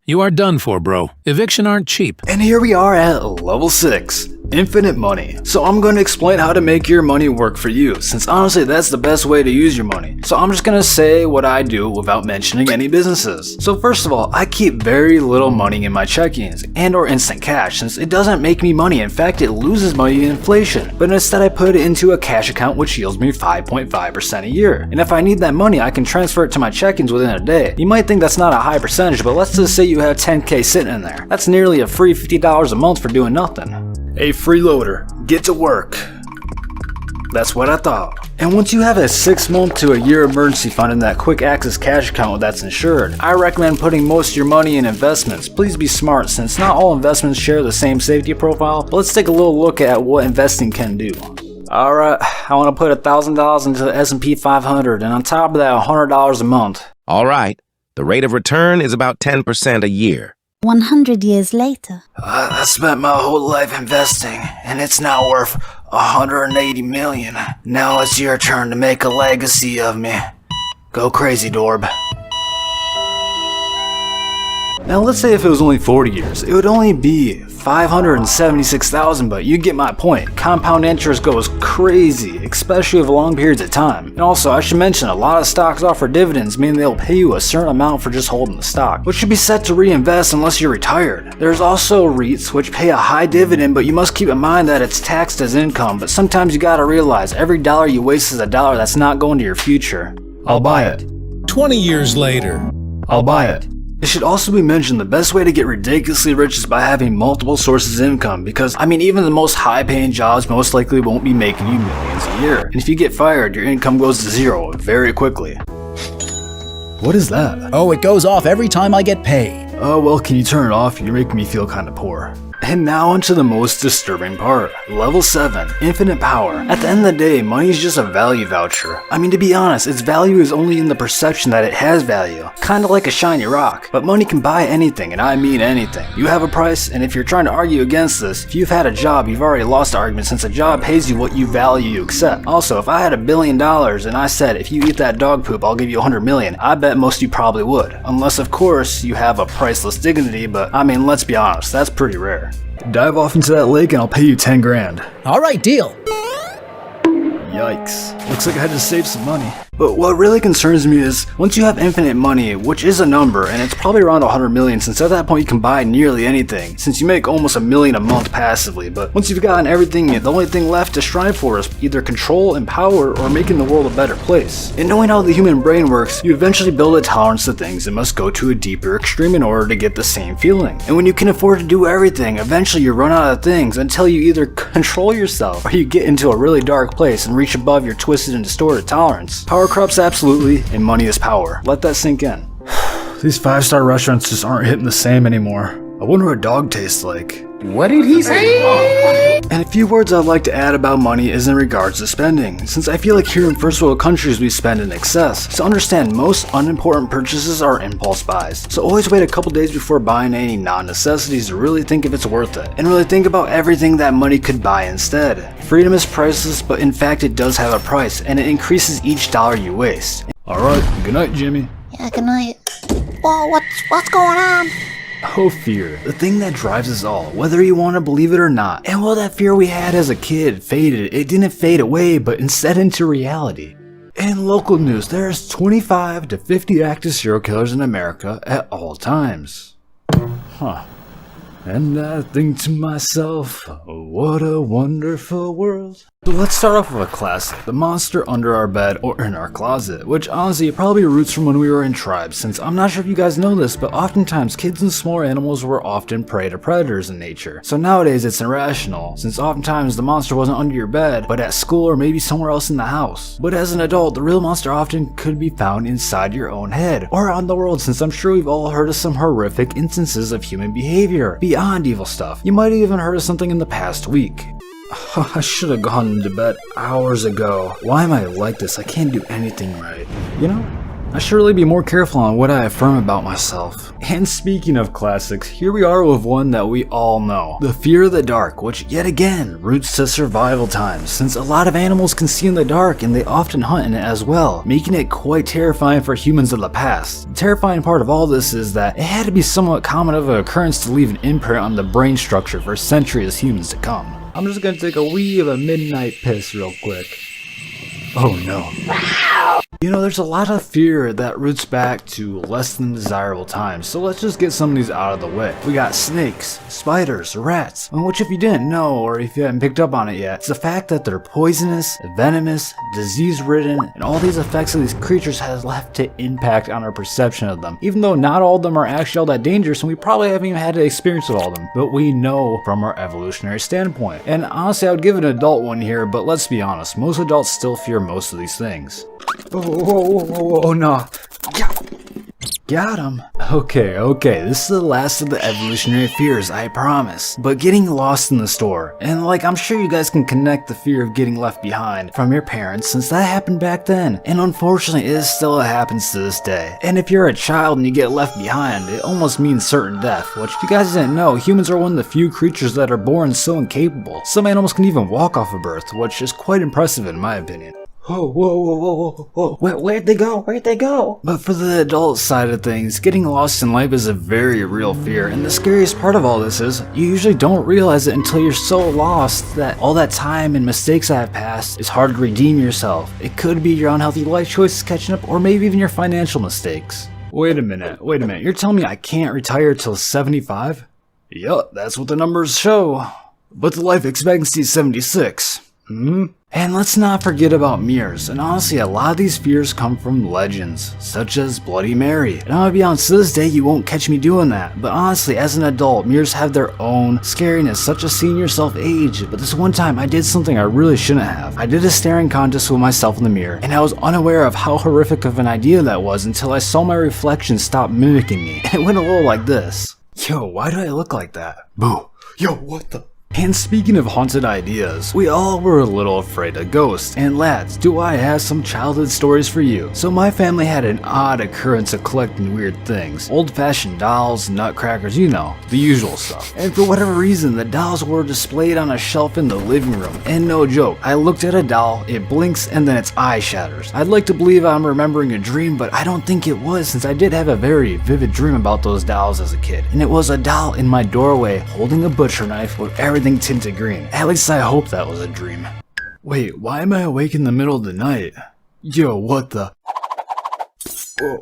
You are done for, bro. Eviction aren't cheap. And here we are at level 6, Infinite money. So I'm going to explain how to make your money work for you, since honestly that's the best way to use your money. So I'm just going to say what I do without mentioning any businesses. So first of all, I keep very little money in my checkings and or instant cash, since it doesn't make me money. In fact, it loses money in inflation. But instead I put it into a cash account which yields me 5.5% a year. And if I need that money, I can transfer it to my checkings within a day. You might think that's not a high percentage, but let's just say you have 10K sitting in there. That's nearly a free $50 a month for doing nothing. A freeloader, get to work. That's what I thought. And once you have a 6-month to a year emergency fund in that quick access cash account that's insured, I recommend putting most of your money in investments. Please be smart, since not all investments share the same safety profile, but let's take a little look at what investing can do. Alright, I want to put $1,000 into the S&P 500 and on top of that $100 a month. Alright, the rate of return is about 10% a year. 100 years later. I spent my whole life investing, and it's now worth $180 million. Now it's your turn to make a legacy of me. Go crazy, Dorb. Now let's say if it was only 40 years, it would only be $576,000, but you get my point. Compound interest goes crazy, especially over long periods of time. And also, I should mention, a lot of stocks offer dividends, meaning they'll pay you a certain amount for just holding the stock, which should be set to reinvest unless you're retired. There's also REITs, which pay a high dividend, but you must keep in mind that it's taxed as income. But sometimes you gotta realize, every dollar you waste is a dollar that's not going to your future. I'll buy it. 20 years later. I'll buy it. It should also be mentioned the best way to get ridiculously rich is by having multiple sources of income, because, even the most high-paying jobs most likely won't be making you millions a year. And if you get fired, your income goes to zero very quickly. What is that? Oh, it goes off every time I get paid. Oh, well, can you turn it off? You're making me feel kinda poor. And now onto the most disturbing part. Level 7, infinite power. At the end of the day, money is just a value voucher. To be honest, its value is only in the perception that it has value. Kinda like a shiny rock. But money can buy anything, and I mean anything. You have a price, and if you're trying to argue against this, if you've had a job, you've already lost the argument, since a job pays you what you value you accept. Also, if I had $1 billion and I said, if you eat that dog poop, I'll give you $100 million, I bet most of you probably would. Unless, of course, you have a priceless dignity, but let's be honest, that's pretty rare. Dive off into that lake and I'll pay you 10 grand. Alright, deal. Yikes. Looks like I had to save some money. But what really concerns me is, once you have infinite money, which is a number, and it's probably around 100 million, since at that point you can buy nearly anything, since you make almost $1 million a month passively, but once you've gotten everything, the only thing left to strive for is either control and power, or making the world a better place. And knowing how the human brain works, you eventually build a tolerance to things and must go to a deeper extreme in order to get the same feeling. And when you can afford to do everything, eventually you run out of things until you either control yourself, or you get into a really dark place and reach above your twisted and distorted tolerance. Power corrupts absolutely, and money is power. Let that sink in. These 5-star restaurants just aren't hitting the same anymore. I wonder what dog tastes like. What did he say? And a few words I'd like to add about money is in regards to spending, since I feel like here in first world countries we spend in excess. So understand, most unimportant purchases are impulse buys. So always wait a couple days before buying any non-necessities to really think if it's worth it, and really think about everything that money could buy instead. Freedom is priceless, but in fact it does have a price, and it increases each dollar you waste. Alright, good night, Jimmy. Yeah, good night. Whoa, what's going on? Oh, fear, the thing that drives us all, whether you want to believe it or not. And while that fear we had as a kid faded, it didn't fade away, but instead into reality. In local news, there's 25 to 50 active serial killers in America at all times. Huh. And I think to myself, what a wonderful world. So let's start off with a classic, the monster under our bed or in our closet, which honestly probably roots from when we were in tribes, since I'm not sure if you guys know this, but oftentimes kids and smaller animals were often prey to predators in nature. So nowadays it's irrational, since oftentimes the monster wasn't under your bed, but at school or maybe somewhere else in the house. But as an adult, the real monster often could be found inside your own head, or out in the world, since I'm sure we've all heard of some horrific instances of human behavior, beyond evil stuff. You might have even heard of something in the past week. I should have gone to bed hours ago. Why am I like this? I can't do anything right. I should really be more careful on what I affirm about myself. And speaking of classics, here we are with one that we all know. The fear of the dark, which yet again roots to survival times, since a lot of animals can see in the dark and they often hunt in it as well, making it quite terrifying for humans of the past. The terrifying part of all this is that it had to be somewhat common of an occurrence to leave an imprint on the brain structure for centuries of humans to come. I'm just gonna take a wee of a midnight piss real quick. Oh no. You know, there's a lot of fear that roots back to less than desirable times, so let's just get some of these out of the way. We got snakes, spiders, rats, which if you didn't know or if you haven't picked up on it yet, it's the fact that they're poisonous, venomous, disease-ridden, and all these effects of these creatures has left to impact on our perception of them. Even though not all of them are actually all that dangerous, and we probably haven't even had to experience with all of them, but we know from our evolutionary standpoint. And honestly, I would give an adult one here, but let's be honest, most adults still fear most of these things. Oh no. Got him. Okay, this is the last of the evolutionary fears, I promise. But getting lost in the store, and like I'm sure you guys can connect the fear of getting left behind from your parents since that happened back then. And unfortunately, it still happens to this day. And if you're a child and you get left behind, it almost means certain death, which if you guys didn't know, humans are one of the few creatures that are born so incapable. Some animals can even walk off of birth, which is quite impressive in my opinion. Whoa. Where'd they go? Where'd they go? But for the adult side of things, getting lost in life is a very real fear, and the scariest part of all this is, you usually don't realize it until you're so lost that all that time and mistakes that have passed, it's hard to redeem yourself. It could be your unhealthy life choices catching up, or maybe even your financial mistakes. Wait a minute, you're telling me I can't retire till 75? Yup, that's what the numbers show. But the life expectancy is 76. And let's not forget about mirrors, and honestly a lot of these fears come from legends, such as Bloody Mary. And I'm gonna be honest, to this day you won't catch me doing that, but honestly as an adult, mirrors have their own scariness, such as seeing yourself age. But this one time I did something I really shouldn't have. I did a staring contest with myself in the mirror, and I was unaware of how horrific of an idea that was until I saw my reflection stop mimicking me, and it went a little like this. Yo, why do I look like that? Boo. Yo, what the? And speaking of haunted ideas, we all were a little afraid of ghosts, and lads, do I have some childhood stories for you. So my family had an odd occurrence of collecting weird things. Old-fashioned dolls, nutcrackers, you know, the usual stuff. And for whatever reason, the dolls were displayed on a shelf in the living room. And no joke, I looked at a doll, it blinks, and then its eye shatters. I'd like to believe I'm remembering a dream, but I don't think it was, since I did have a very vivid dream about those dolls as a kid. And it was a doll in my doorway holding a butcher knife with everything tinted green. At least I hope that was a dream. Wait, why am I awake in the middle of the night? Yo, what the?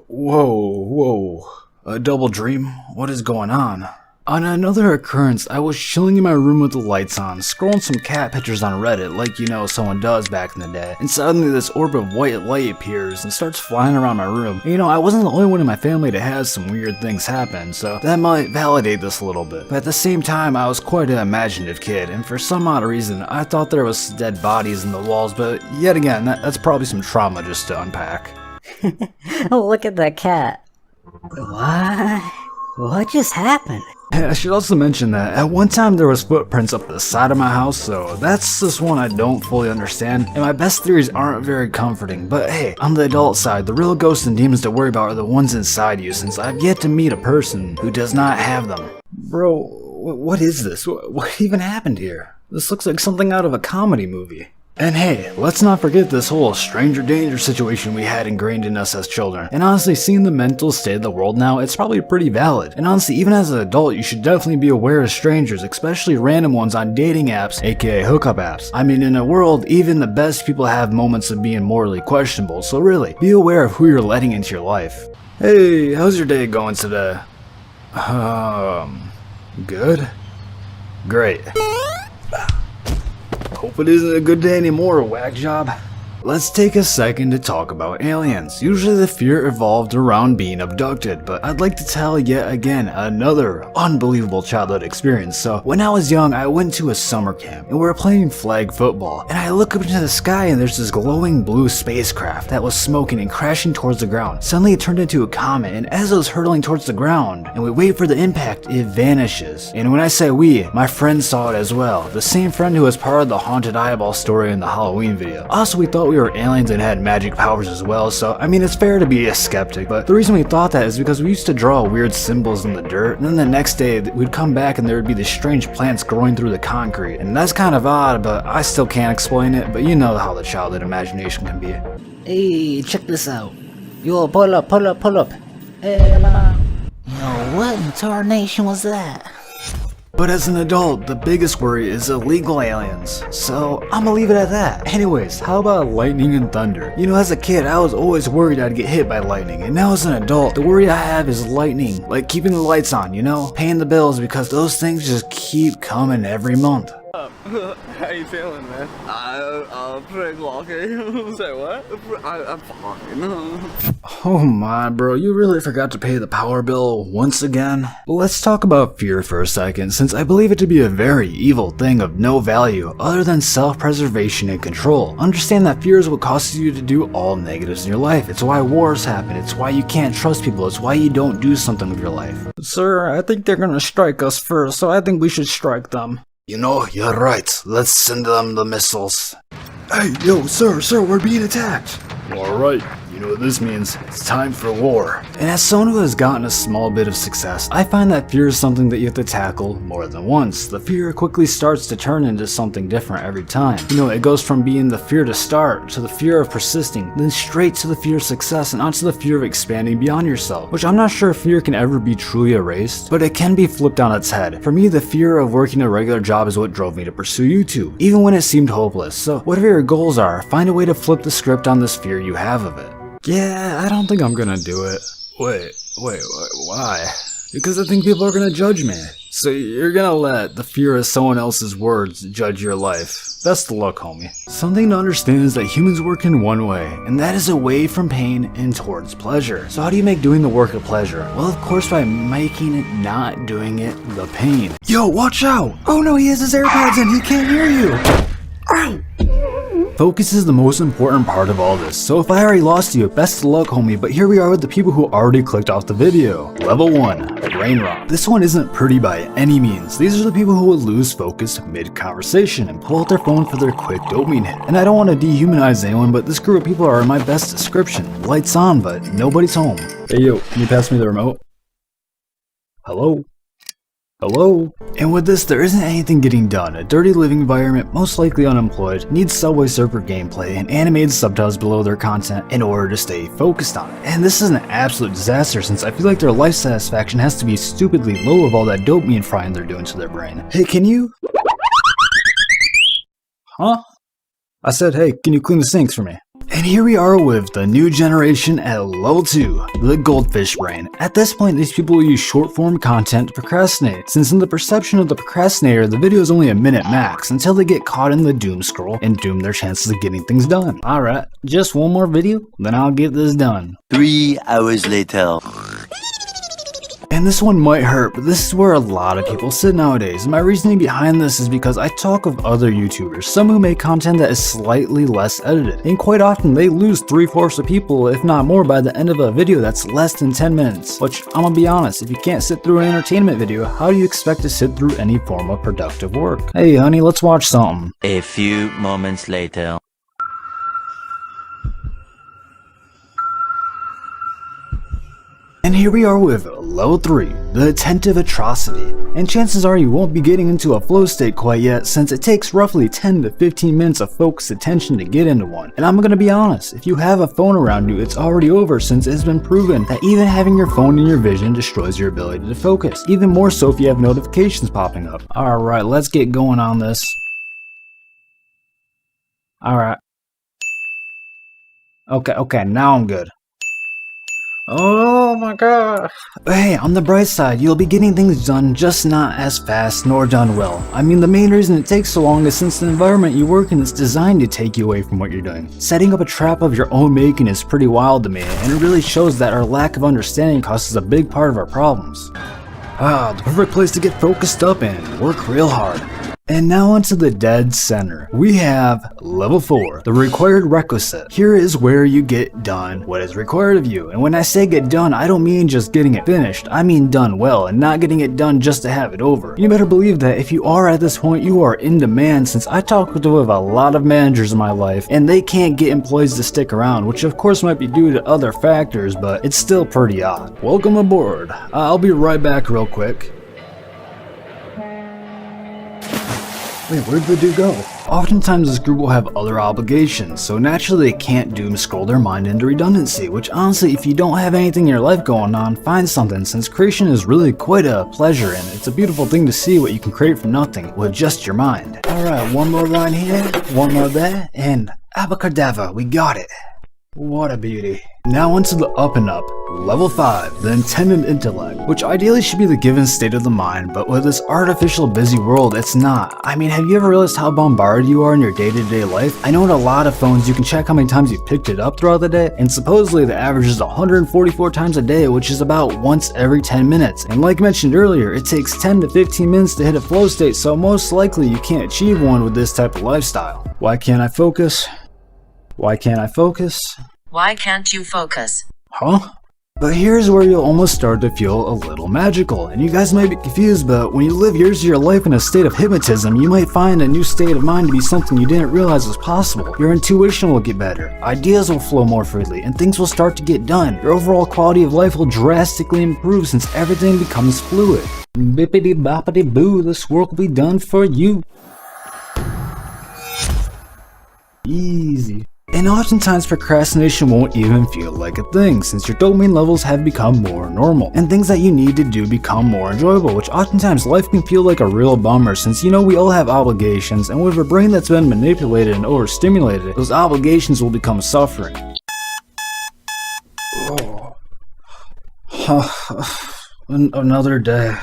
Whoa. A double dream? What is going on? On another occurrence, I was chilling in my room with the lights on, scrolling some cat pictures on Reddit like you know someone does back in the day, and suddenly this orb of white light appears and starts flying around my room. And, you know, I wasn't the only one in my family to have some weird things happen, so that might validate this a little bit. But at the same time, I was quite an imaginative kid, and for some odd reason, I thought there was dead bodies in the walls, but yet again, that's probably some trauma just to unpack. Look at that cat. What just happened? I should also mention that at one time there was footprints up the side of my house, so that's just one I don't fully understand, and my best theories aren't very comforting. But hey, on the adult side, the real ghosts and demons to worry about are the ones inside you, since I've yet to meet a person who does not have them. Bro, what is this? What even happened here? This looks like something out of a comedy movie. And hey, let's not forget this whole stranger danger situation we had ingrained in us as children. And honestly, seeing the mental state of the world now, it's probably pretty valid. And honestly, even as an adult, you should definitely be aware of strangers, especially random ones on dating apps, aka hookup apps. I mean, in a world, even the best people have moments of being morally questionable, so really, be aware of who you're letting into your life. Hey, how's your day going today? Good? Great. Hope it isn't a good day anymore, whack job. Let's take a second to talk about aliens. Usually the fear evolved around being abducted, but I'd like to tell yet again another unbelievable childhood experience. So when I was young, I went to a summer camp and we were playing flag football, and I look up into the sky and there's this glowing blue spacecraft that was smoking and crashing towards the ground. Suddenly it turned into a comet, and as it was hurtling towards the ground and we wait for the impact, it vanishes. And when I say we, my friend saw it as well, the same friend who was part of the haunted eyeball story in the Halloween video. Also, we thought we were aliens and had magic powers as well, so I mean, it's fair to be a skeptic, but the reason we thought that is because we used to draw weird symbols in the dirt, and then the next day we'd come back and there would be these strange plants growing through the concrete, and that's kind of odd, but I still can't explain it. But you know how the childhood imagination can be. Hey, check this out. Yo, pull up. Hey, yo, what in tarnation was that? But as an adult, the biggest worry is illegal aliens. So I'm gonna leave it at that. Anyways, how about lightning and thunder? You know, as a kid, I was always worried I'd get hit by lightning. And now as an adult, the worry I have is lightning. Like keeping the lights on, you know? Paying the bills because those things just keep coming every month. How you feeling, man? I'm pretty lucky. Say what? I'm fine. Oh my, bro, you really forgot to pay the power bill once again? Let's talk about fear for a second, since I believe it to be a very evil thing of no value other than self-preservation and control. Understand that fear is what causes you to do all negatives in your life. It's why wars happen. It's why you can't trust people. It's why you don't do something with your life. Sir, I think they're gonna strike us first, so I think we should strike them. You know, you're right. Let's send them the missiles. Hey, yo, sir, we're being attacked. Alright, you know what this means. It's time for war. And as someone who has gotten a small bit of success, I find that fear is something that you have to tackle more than once. The fear quickly starts to turn into something different every time. You know, it goes from being the fear to start, to the fear of persisting, then straight to the fear of success, and onto the fear of expanding beyond yourself. Which I'm not sure if fear can ever be truly erased, but it can be flipped on its head. For me, the fear of working a regular job is what drove me to pursue YouTube, even when it seemed hopeless. So whatever your goals are, find a way to flip the script on this fear you have of it. Yeah, I don't think I'm gonna do it. Wait, why? Because I think people are gonna judge me. So you're gonna let the fear of someone else's words judge your life. Best of luck, homie. Something to understand is that humans work in one way, and that is away from pain and towards pleasure. So how do you make doing the work a pleasure? Well, of course by making it not doing it the pain. Yo, watch out! Oh no, he has his AirPods in, he can't hear you! Ow! Focus is the most important part of all this, so if I already lost you, best of luck, homie, but here we are with the people who already clicked off the video. Level 1, Brain Rot. This one isn't pretty by any means. These are the people who will lose focus mid-conversation and pull out their phone for their quick dopamine hit. And I don't want to dehumanize anyone, but this group of people are my best description. Lights on, but nobody's home. Hey yo, can you pass me the remote? Hello? Hello? And with this, there isn't anything getting done. A dirty living environment, most likely unemployed, needs Subway Surfer gameplay and animated subtitles below their content in order to stay focused on it. And this is an absolute disaster since I feel like their life satisfaction has to be stupidly low of all that dopamine frying they're doing to their brain. Hey, can you? Huh? I said, hey, can you clean the sinks for me? And here we are with the new generation at level 2, the goldfish brain. At this point, these people will use short form content to procrastinate, since in the perception of the procrastinator, the video is only a minute max until they get caught in the doom scroll and doom their chances of getting things done. Alright, just one more video, then I'll get this done. 3 hours later. And this one might hurt, but this is where a lot of people sit nowadays. And my reasoning behind this is because I talk of other YouTubers, some who make content that is slightly less edited. And quite often they lose 3/4 of people, if not more, by the end of a video that's less than 10 minutes. Which, I'm gonna be honest, if you can't sit through an entertainment video, how do you expect to sit through any form of productive work? Hey honey, let's watch something. A few moments later. And here we are with level 3, the attentive atrocity. And chances are you won't be getting into a flow state quite yet, since it takes roughly 10 to 15 minutes of focused attention to get into one. And I'm gonna be honest, if you have a phone around you, it's already over, since it's been proven that even having your phone in your vision destroys your ability to focus. Even more so if you have notifications popping up. Alright, let's get going on this. Alright. Okay, now I'm good. Oh my god. Hey, on the bright side, you'll be getting things done, just not as fast nor done well. I mean, the main reason it takes so long is since the environment you work in is designed to take you away from what you're doing. Setting up a trap of your own making is pretty wild to me, and it really shows that our lack of understanding causes a big part of our problems. The perfect place to get focused up and work real hard. And now onto the dead center. We have level 4, the required requisite. Here is where you get done what is required of you. And when I say get done, I don't mean just getting it finished. I mean done well and not getting it done just to have it over. You better believe that if you are at this point, you are in demand, since I talk with a lot of managers in my life and they can't get employees to stick around, which of course might be due to other factors, but it's still pretty odd. Welcome aboard. I'll be right back real quick. Wait, where'd the dude go? Oftentimes this group will have other obligations, so naturally they can't doom scroll their mind into redundancy, which honestly, if you don't have anything in your life going on, find something, since creation is really quite a pleasure and it's a beautiful thing to see what you can create from nothing with just your mind. Alright, one more line here, one more there, and abacadabra, we got it. What a beauty. Now onto the up and up. Level 5, the intended intellect, which ideally should be the given state of the mind, but with this artificial busy world, it's not. I mean, have you ever realized how bombarded you are in your day-to-day life? I know in a lot of phones you can check how many times you picked it up throughout the day, and supposedly the average is 144 times a day, which is about once every 10 minutes. And like mentioned earlier, it takes 10 to 15 minutes to hit a flow state, so most likely you can't achieve one with this type of lifestyle. Why can't I focus? Why can't I focus? Why can't you focus? Huh? But here's where you'll almost start to feel a little magical, and you guys might be confused, but when you live years of your life in a state of hypnotism, you might find a new state of mind to be something you didn't realize was possible. Your intuition will get better, ideas will flow more freely, and things will start to get done. Your overall quality of life will drastically improve since everything becomes fluid. Bippity boppity boo, this work will be done for you. Easy. And oftentimes procrastination won't even feel like a thing, since your dopamine levels have become more normal, and things that you need to do become more enjoyable, which oftentimes life can feel like a real bummer, since you know we all have obligations, and with a brain that's been manipulated and overstimulated, those obligations will become suffering. Another day.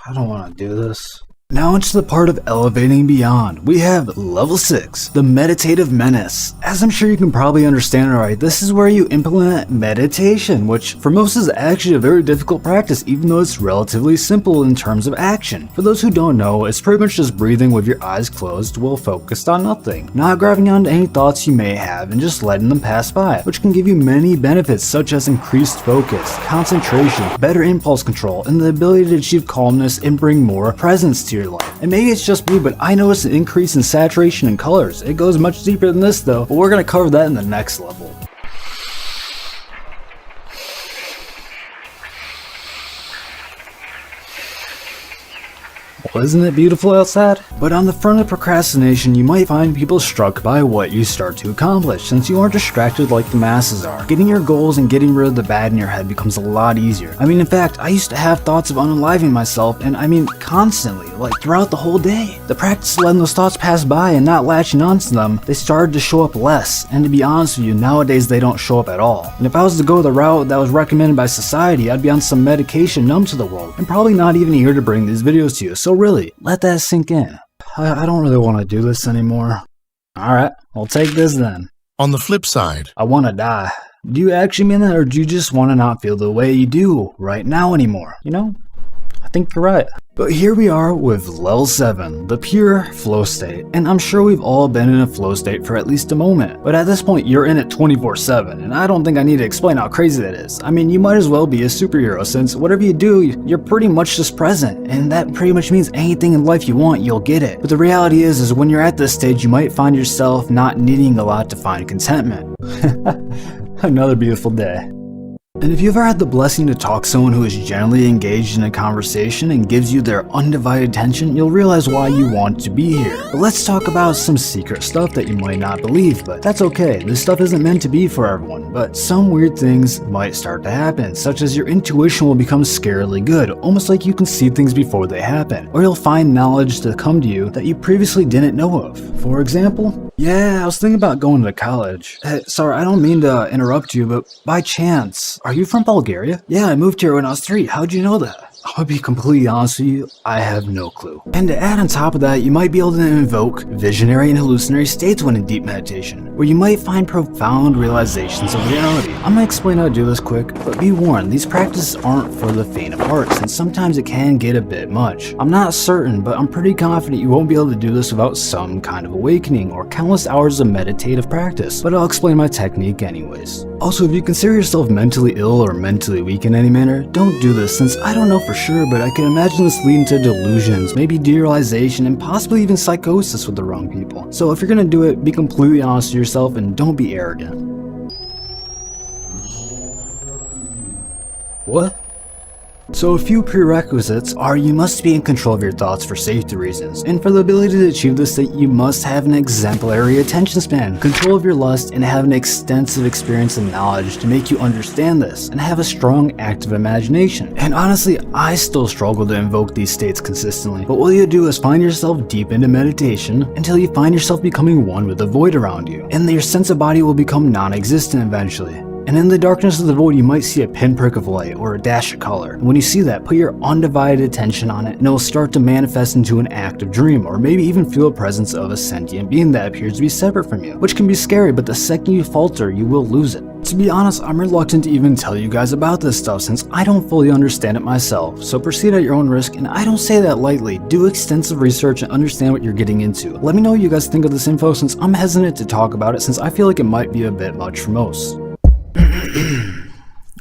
I don't want to do this. Now into the part of elevating beyond. We have level 6, the meditative menace. As I'm sure you can probably understand alright, this is where you implement meditation, which for most is actually a very difficult practice, even though it's relatively simple in terms of action. For those who don't know, it's pretty much just breathing with your eyes closed while focused on nothing, not grabbing onto any thoughts you may have and just letting them pass by, which can give you many benefits such as increased focus, concentration, better impulse control, and the ability to achieve calmness and bring more presence to your life. And maybe it's just me, but I noticed an increase in saturation and colors. It goes much deeper than this though, but we're gonna cover that in the next level. Well, isn't it beautiful outside? But on the front of procrastination, you might find people struck by what you start to accomplish, since you aren't distracted like the masses are. Getting your goals and getting rid of the bad in your head becomes a lot easier. I mean, in fact, I used to have thoughts of unaliving myself, and I mean constantly, like throughout the whole day. The practice of letting those thoughts pass by and not latching onto them, they started to show up less, and to be honest with you, nowadays they don't show up at all. And if I was to go the route that was recommended by society, I'd be on some medication numb to the world, and probably not even here to bring these videos to you, so really, let that sink in. I don't really want to do this anymore. Alright, I'll take this then. On the flip side, I want to die. Do you actually mean that, or do you just want to not feel the way you do right now anymore? You know? I think you're right. But here we are with level 7, the pure flow state. And I'm sure we've all been in a flow state for at least a moment. But at this point, you're in it 24/7, and I don't think I need to explain how crazy that is. I mean, you might as well be a superhero, since whatever you do, you're pretty much just present. And that pretty much means anything in life you want, you'll get it. But the reality is when you're at this stage, you might find yourself not needing a lot to find contentment. Another beautiful day. And if you've ever had the blessing to talk to someone who is generally engaged in a conversation and gives you their undivided attention, you'll realize why you want to be here. But let's talk about some secret stuff that you might not believe, but that's okay. This stuff isn't meant to be for everyone, but some weird things might start to happen, such as your intuition will become scarily good, almost like you can see things before they happen, or you'll find knowledge to come to you that you previously didn't know of. For example, yeah, I was thinking about going to college. Hey, sorry, I don't mean to interrupt you, but by chance, are you from Bulgaria? Yeah, I moved here when I was 3. How'd you know that? I'll be completely honest with you, I have no clue. And to add on top of that, you might be able to invoke visionary and hallucinatory states when in deep meditation, where you might find profound realizations of reality. I'm gonna explain how to do this quick, but be warned, these practices aren't for the faint of heart, and sometimes it can get a bit much. I'm not certain, but I'm pretty confident you won't be able to do this without some kind of awakening or countless hours of meditative practice, but I'll explain my technique anyways. Also, if you consider yourself mentally ill or mentally weak in any manner, don't do this, since I don't know for sure, but I can imagine this leading to delusions, maybe derealization, and possibly even psychosis with the wrong people. So if you're gonna do it, be completely honest with yourself and don't be arrogant. What? So a few prerequisites are you must be in control of your thoughts for safety reasons, and for the ability to achieve this state you must have an exemplary attention span, control of your lust, and have an extensive experience and knowledge to make you understand this, and have a strong active imagination. And honestly, I still struggle to invoke these states consistently, but what you do is find yourself deep into meditation until you find yourself becoming one with the void around you, and your sense of body will become non-existent eventually. And in the darkness of the void, you might see a pinprick of light or a dash of color. And when you see that, put your undivided attention on it, and it will start to manifest into an active dream, or maybe even feel the presence of a sentient being that appears to be separate from you, which can be scary, but the second you falter, you will lose it. To be honest, I'm reluctant to even tell you guys about this stuff since I don't fully understand it myself, so proceed at your own risk, and I don't say that lightly. Do extensive research and understand what you're getting into. Let me know what you guys think of this info since I'm hesitant to talk about it since I feel like it might be a bit much for most.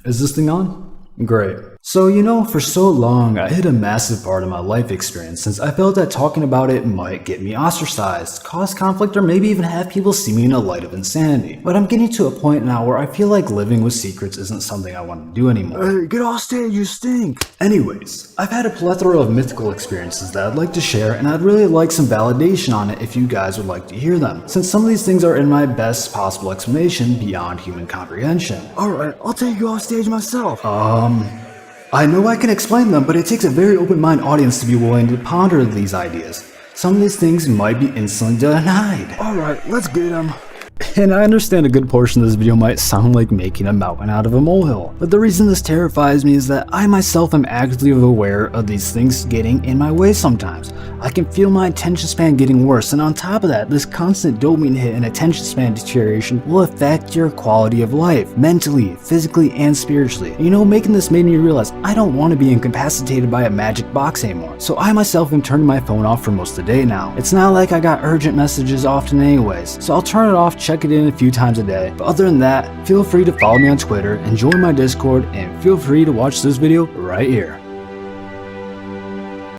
Is this thing on? Great. So, for so long, I hid a massive part of my life experience since I felt that talking about it might get me ostracized, cause conflict, or maybe even have people see me in a light of insanity. But I'm getting to a point now where I feel like living with secrets isn't something I want to do anymore. Hey, get off stage, you stink! Anyways, I've had a plethora of mythical experiences that I'd like to share, and I'd really like some validation on it if you guys would like to hear them, since some of these things are in my best possible explanation beyond human comprehension. Alright, I'll take you off stage myself. I know I can explain them, but it takes a very open-minded audience to be willing to ponder these ideas. Some of these things might be instantly denied. Alright, let's get them. And I understand a good portion of this video might sound like making a mountain out of a molehill, but the reason this terrifies me is that I myself am actively aware of these things getting in my way sometimes. I can feel my attention span getting worse, and on top of that, this constant dopamine hit and attention span deterioration will affect your quality of life, mentally, physically, and spiritually. Making this made me realize I don't want to be incapacitated by a magic box anymore, so I myself am turning my phone off for most of the day now. It's not like I got urgent messages often anyways, so I'll turn it off, check it in a few times a day. But other than that, feel free to follow me on Twitter and join my Discord, and feel free to watch this video right here.